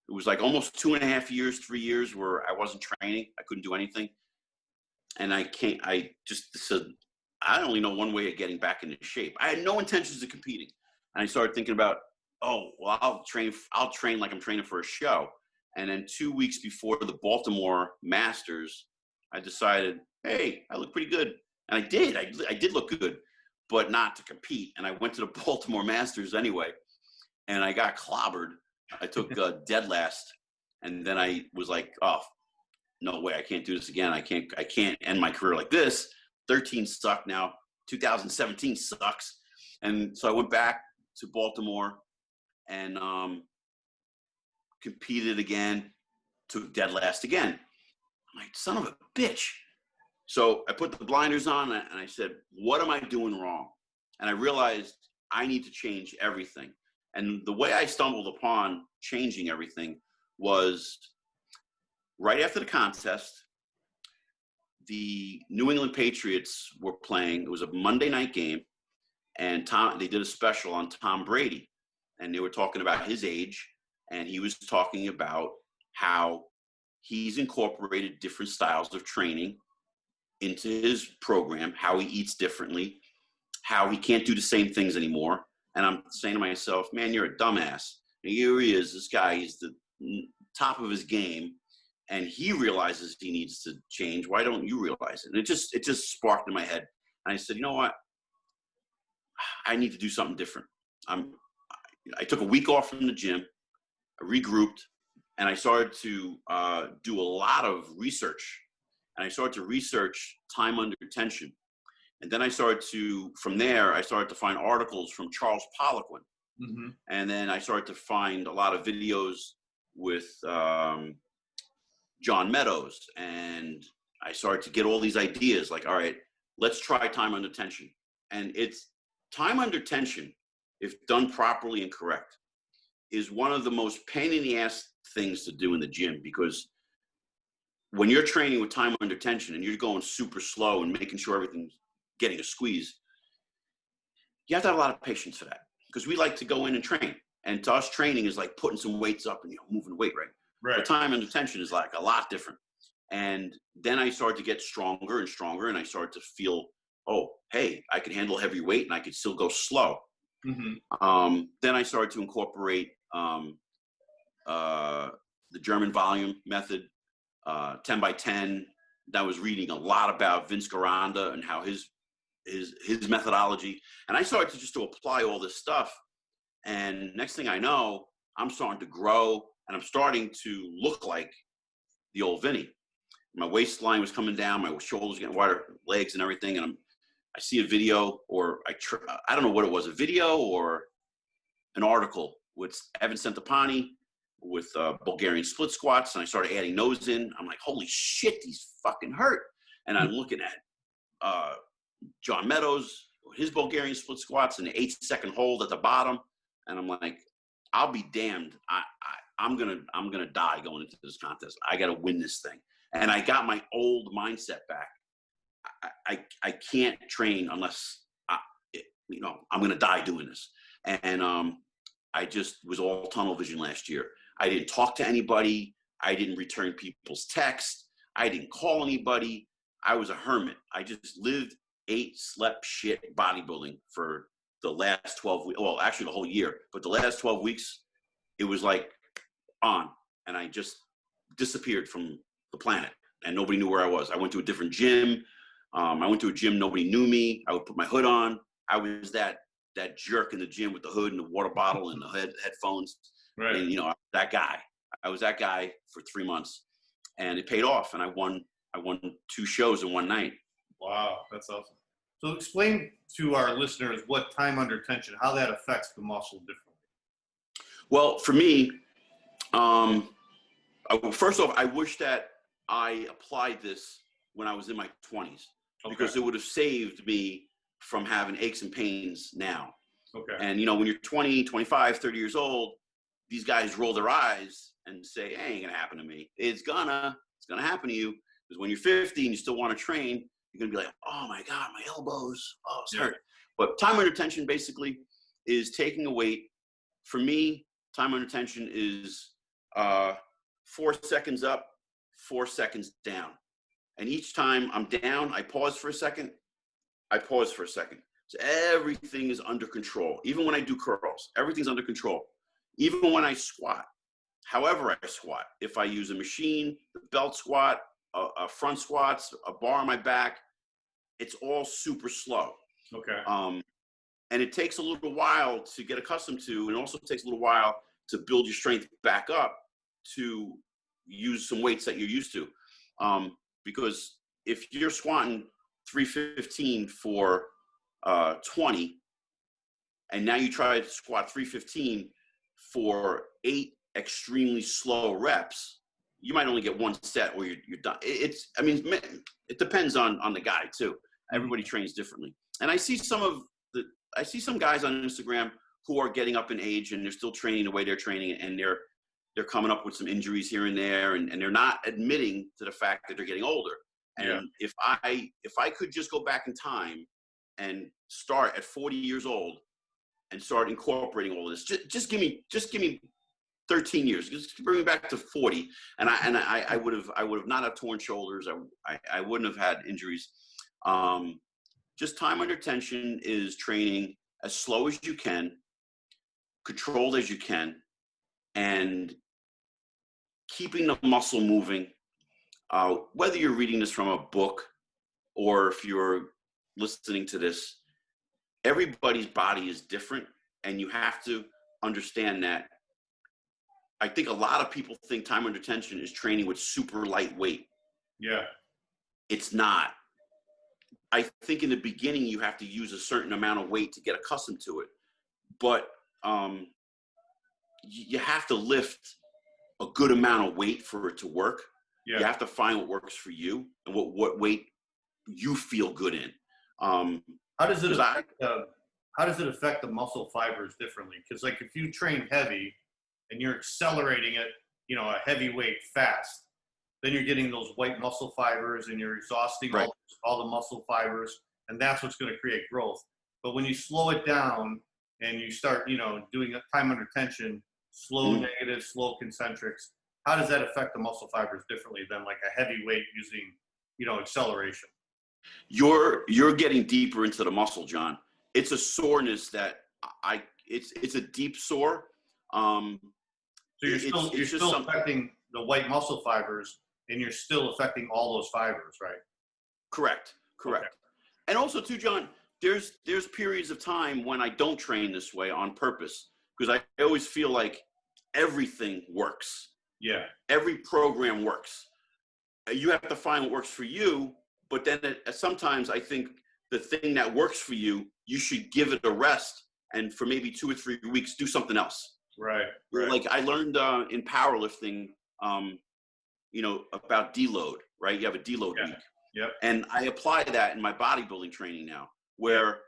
it was like almost 2.5 years, 3 years where I wasn't training. I couldn't do anything. And I just said, I only know one way of getting back into shape. I had no intentions of competing. And I started thinking about, I'll train like I'm training for a show. And then 2 weeks before the Baltimore Masters, I decided, hey, I look pretty good. And I did. I did look good, but not to compete. And I went to the Baltimore Masters anyway, and I got clobbered. I took dead last. And then I was like, oh, no way, I can't do this again. I can't end my career like this. 13 sucked now. 2017 sucks. And so I went back to Baltimore and competed again, took dead last again. I'm like, son of a bitch. So I put the blinders on and I said, what am I doing wrong? And I realized I need to change everything. And the way I stumbled upon changing everything was right after the contest, the New England Patriots were playing. It was a Monday night game, and they did a special on Tom Brady, and they were talking about his age, and he was talking about how he's incorporated different styles of training into his program, how he eats differently, how he can't do the same things anymore. And I'm saying to myself, man, you're a dumbass. And here he is, this guy, he's the top of his game, and he realizes he needs to change. Why don't you realize it? And it just sparked in my head. And I said, you know what? I need to do something different. I took a week off from the gym, I regrouped, and I started to do a lot of research. And I started to research time under tension. And then from there, I started to find articles from Charles Poliquin. Mm-hmm. And then I started to find a lot of videos with John Meadows. And I started to get all these ideas like, all right, let's try time under tension. And it's time under tension, if done properly and correct, is one of the most pain in the ass things to do in the gym, because when you're training with time under tension and you're going super slow and making sure everything's getting a squeeze, you have to have a lot of patience for that, because we like to go in and train. And to us, training is like putting some weights up and moving weight, right? But time under tension is like a lot different. And then I started to get stronger and stronger, and I started to feel, oh, hey, I can handle heavy weight and I could still go slow. Mm-hmm. Then I started to incorporate the German volume method, 10 by 10. I was reading a lot about Vince Garanda and how his methodology. And I started to apply all this stuff. And next thing I know, I'm starting to grow, and I'm starting to look like the old Vinny. My waistline was coming down, my shoulders getting wider, legs and everything. And I see a video, or I don't know what it was, a video or an article with Evan Centopani with Bulgarian split squats, and I started adding those in. I'm like, holy shit, these fucking hurt. And I'm looking at John Meadows, his Bulgarian split squats and the 8-second hold at the bottom, and I'm like, I'll be damned. I'm gonna die going into this contest. I gotta win this thing. And I got my old mindset back. I can't train unless I'm gonna die doing this. And I just was all tunnel vision last year. I didn't talk to anybody. I didn't return people's texts. I didn't call anybody. I was a hermit. I just lived, ate, slept, shit bodybuilding for the last 12 weeks. Well, actually the whole year, but the last 12 weeks, it was like on, and I just disappeared from the planet and nobody knew where I was. I went to a different gym. I went to a gym, nobody knew me. I would put my hood on. I was that jerk in the gym with the hood and the water bottle and the headphones. Right. And, that guy. I was that guy for 3 months, and it paid off. And I won 2 shows in one night. Wow, that's awesome. So explain to our listeners what time under tension, how that affects the muscle differently. Well, for me, first off, I wish that I applied this when I was in my 20s, because it would have saved me from having aches and pains now. Okay. And, when you're 20, 25, 30 years old, these guys roll their eyes and say, hey, ain't gonna happen to me. It's gonna happen to you. Because when you're 50 and you still want to train, you're gonna be like, oh my God, my elbows, it's hurt. But time under tension basically is taking a weight. For me, time under tension is 4 seconds up, 4 seconds down. And each time I'm down, I pause for a second, I pause for a second. So everything is under control. Even when I do curls, everything's under control. Even when I squat, however I squat, if I use a machine, the belt squat, a front squats, a bar on my back, it's all super slow. Okay. And it takes a little while to get accustomed to, and it also takes a little while to build your strength back up to use some weights that you're used to. Because if you're squatting 315 for 20, and now you try to squat 315 for 8 extremely slow reps, you might only get 1 set or you're done. It depends on the guy too. Everybody trains differently. And I see some guys on Instagram who are getting up in age and they're still training the way they're training, and they're coming up with some injuries here and there, and they're not admitting to the fact that they're getting older. And if I could just go back in time and start at 40 years old and start incorporating all of this, just give me 13 years, just bring me back to 40, and I would have not have torn shoulders. I wouldn't have had injuries. Just time under tension is training as slow as you can, controlled as you can, and keeping the muscle moving. Whether you're reading this from a book or if you're listening to this, everybody's body is different, and you have to understand that. I think a lot of people think time under tension is training with super light weight. Yeah. It's not. I think in the beginning you have to use a certain amount of weight to get accustomed to it. But you have to lift a good amount of weight for it to work. Yeah. You have to find what works for you and what weight you feel good in. How does it affect the muscle fibers differently? Because like if you train heavy and you're accelerating it, a heavy weight fast, then you're getting those white muscle fibers and you're exhausting all the muscle fibers, and that's what's going to create growth. But when you slow it down and you start, doing a time under tension, slow negative, slow concentrics, how does that affect the muscle fibers differently than like a heavy weight using, acceleration? You're getting deeper into the muscle, John. It's a soreness that it's a deep sore. So you're still affecting the white muscle fibers, and you're still affecting all those fibers, right? Correct. Okay. And also too, John, there's periods of time when I don't train this way on purpose, because I always feel like everything works. Yeah. Every program works. You have to find what works for you, but then sometimes I think the thing that works for you, you should give it a rest and for maybe 2 or 3 weeks, do something else. Right. Like I learned in powerlifting, about deload, right? You have a deload week. Yep. And I apply that in my bodybuilding training now, where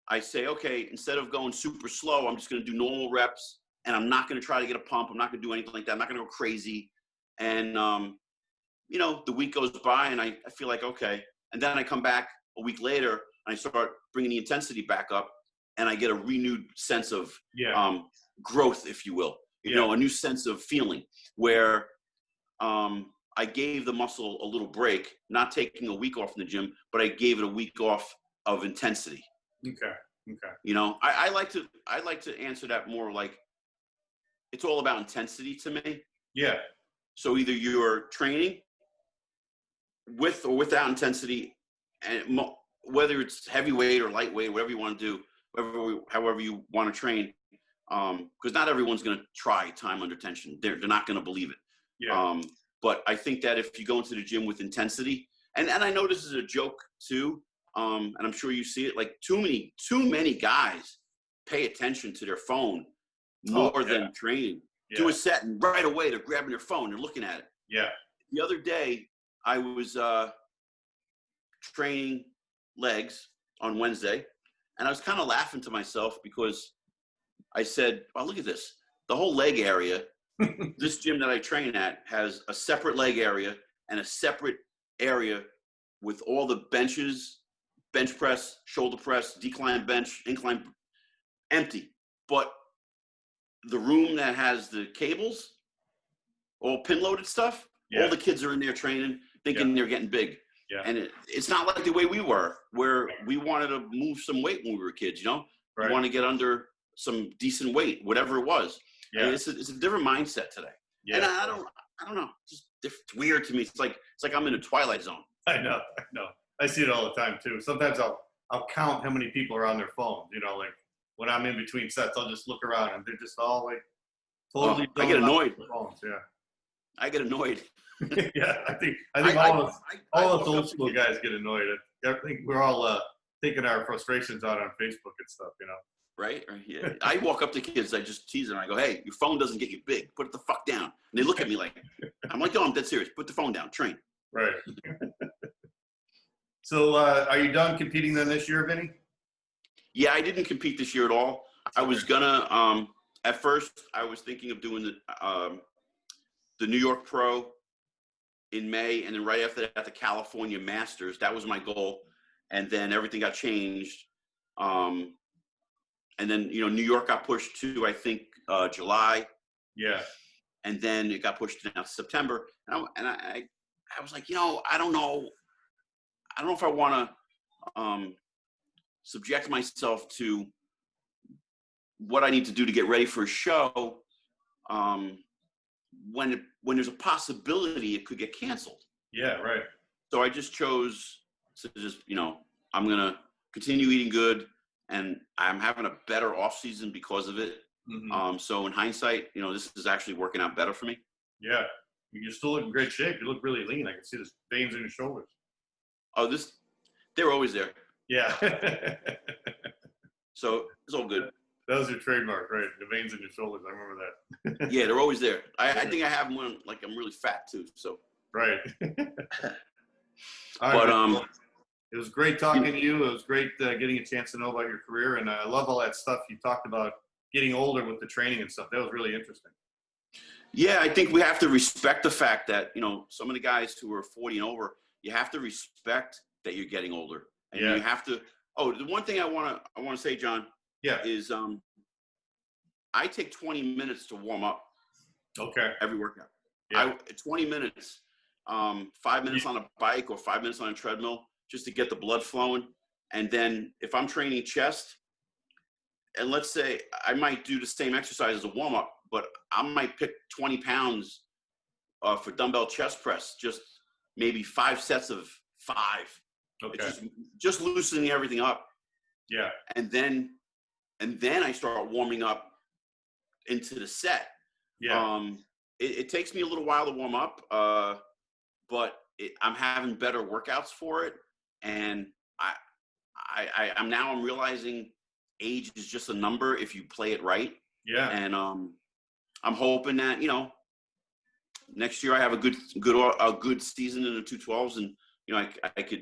I say, okay, instead of going super slow, I'm just going to do normal reps, and I'm not going to try to get a pump. I'm not going to do anything like that. I'm not going to go crazy. And, the week goes by, and I feel like, okay. And then I come back a week later, and I start bringing the intensity back up, and I get a renewed sense of growth, if you will, a new sense of feeling where I gave the muscle a little break, not taking a week off in the gym, but I gave it a week off of intensity. Okay. I like to answer that more like it's all about intensity to me. Yeah. So either you're training with or without intensity, and whether it's heavyweight or lightweight, whatever you want to do, however you want to train, because not everyone's going to try time under tension. They're not going to believe it. Yeah. But I think that if you go into the gym with intensity, and I know this is a joke too, and I'm sure you see it, like too many guys pay attention to their phone more than training. Do a set, and right away they're grabbing their phone, they're looking at it. Yeah. The other day I was training legs on Wednesday, and I was kind of laughing to myself because I said, "Well, look at this. The whole leg area." This gym that I train at has a separate leg area and a separate area with all the benches, bench press, shoulder press, decline bench, incline, empty. But the room that has the cables, all pin-loaded stuff, all the kids are in there training, thinking they're getting big. Yeah. And it's not like the way we were, where we wanted to move some weight when we were kids, Right. We want to get under some decent weight, whatever it was. Yeah. It's a different mindset today. Yeah. And I don't know. It's weird to me. It's like I'm in a twilight zone. I know. I see it all the time too. Sometimes I'll count how many people are on their phones. Like when I'm in between sets, I'll just look around and they're just all like totally. I get annoyed. Phones. Yeah. I get annoyed. Yeah, I think all us old school guys get annoyed. I think we're all taking our frustrations out on Facebook and stuff. Right? Yeah. I walk up to kids, I just tease them. I go, "Hey, your phone doesn't get you big. Put it the fuck down." And they look at me like, I'm like, "No, I'm dead serious. Put the phone down. Train." Right. So, are you done competing then this year, Vinny? Yeah, I didn't compete this year at all. I was gonna. At first, I was thinking of doing the New York Pro in May, and then right after that, the California Masters. That was my goal, and then everything got changed. And then, New York got pushed to, I think, July. Yeah. And then it got pushed to September. And I was like, I don't know. I don't know if I want to subject myself to what I need to do to get ready for a show when there's a possibility it could get canceled. Yeah, right. So I just chose to I'm going to continue eating good. And I'm having a better off season because of it. Mm-hmm. So in hindsight, this is actually working out better for me. Yeah. You still look in great shape. You look really lean. I can see the veins in your shoulders. Oh, they're always there. Yeah. So it's all good. That was your trademark, right? The veins in your shoulders. I remember that. Yeah, they're always there. I think I have them when I'm really fat too. So. Right. All right, but it was great talking to you. It was great getting a chance to know about your career. And I love all that stuff you talked about, getting older with the training and stuff. That was really interesting. Yeah, I think we have to respect the fact that, some of the guys who are 40 and over, you have to respect that you're getting older. And you have to – the one thing I want to say, John, is I take 20 minutes to warm up. Okay. Every workout. Yeah. 20 minutes, 5 minutes on a bike or 5 minutes on a treadmill, just to get the blood flowing. And then if I'm training chest, and let's say I might do the same exercise as a warm-up, but I might pick 20 pounds for dumbbell chest press, just maybe 5 sets of 5. Okay. It's just loosening everything up. Yeah. And then I start warming up into the set. Yeah. It takes me a little while to warm up, but I'm having better workouts for it. And I'm realizing age is just a number if you play it right. Yeah. And I'm hoping that, you know, next year I have a good season in the 212s, and you know,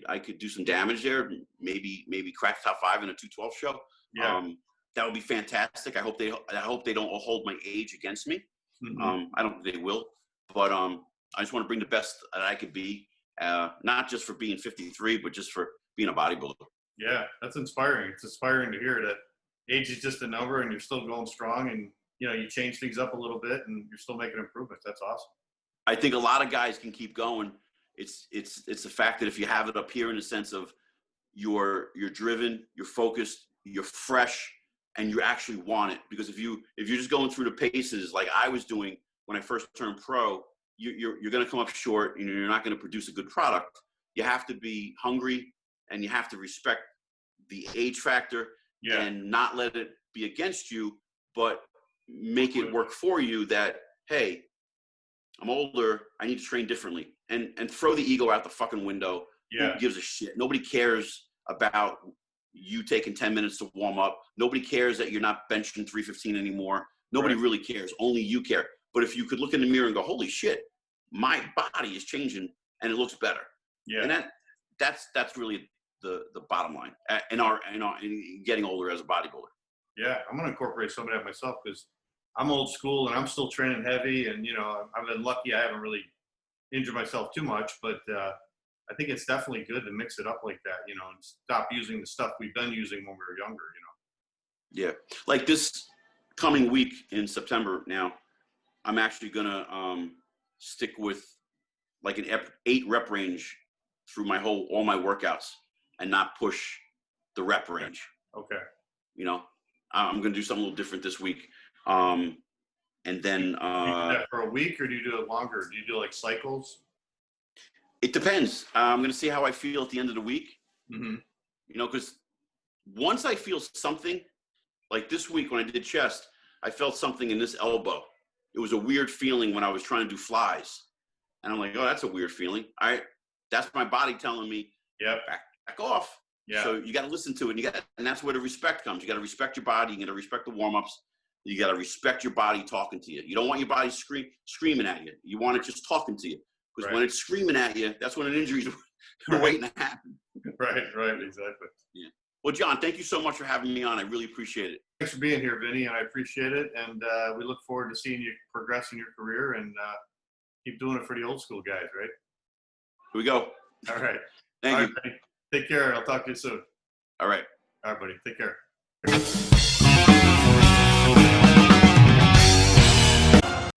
I could do some damage there. Maybe crack top 5 in a 212 show. Yeah. That would be fantastic. I hope they don't hold my age against me. Mm-hmm. I don't think they will, but I just want to bring the best that I could be, not just for being 53, but just for being a bodybuilder. Yeah, that's inspiring. It's inspiring to hear that age is just a number and you're still going strong, and you know, you change things up a little bit and you're still making improvements. That's awesome. I think a lot of guys can keep going. It's the fact that if you have it up here in the sense of you're driven, you're focused, you're fresh, and you actually want it. Because if you're just going through the paces like I was doing when I first turned pro, you're going to come up short and you're not going to produce a good product. You have to be hungry and you have to respect the age factor, and not let it be against you, but make it work for you that, hey, I'm older, I need to train differently, and throw the ego out the fucking window. Yeah. Who gives a shit? Nobody cares about you taking 10 minutes to warm up. Nobody cares that you're not benching 315 anymore. Nobody really cares. Only you care. But if you could look in the mirror and go, holy shit, my body is changing and it looks better. Yeah. And that's really the bottom line in getting older as a bodybuilder. Yeah, I'm going to incorporate some of that myself, because I'm old school and I'm still training heavy, and you know, I've been lucky. I haven't really injured myself too much, but I think it's definitely good to mix it up like that, you know, and stop using the stuff we've been using when we were younger, you know. Yeah, like this coming week in September now, I'm actually going to stick with like an 8 rep range through all my workouts and not push the rep range. Okay. You know, I'm going to do something a little different this week. And then do you do that for a week, or do you do it longer? Do you do like cycles? It depends. I'm going to see how I feel at the end of the week. Mm-hmm. You know, because once I feel something, like this week when I did chest, I felt something in this elbow. It was a weird feeling when I was trying to do flies. And I'm like, oh, that's a weird feeling. All right. That's my body telling me, back off. Yeah. So you got to listen to it. And that's where the respect comes. You got to respect your body. You got to respect the warm-ups. You got to respect your body talking to you. You don't want your body screaming at you. You want it just talking to you. Because when it's screaming at you, that's when an injury's waiting to happen. Right, exactly. Yeah. Well, John, thank you so much for having me on. I really appreciate it. Thanks for being here, Vinny, and I appreciate it. And we look forward to seeing you progress in your career, and keep doing it for the old school guys, right? Here we go. All right. Thank you. Buddy. Take care, and I'll talk to you soon. All right. All right, buddy. Take care.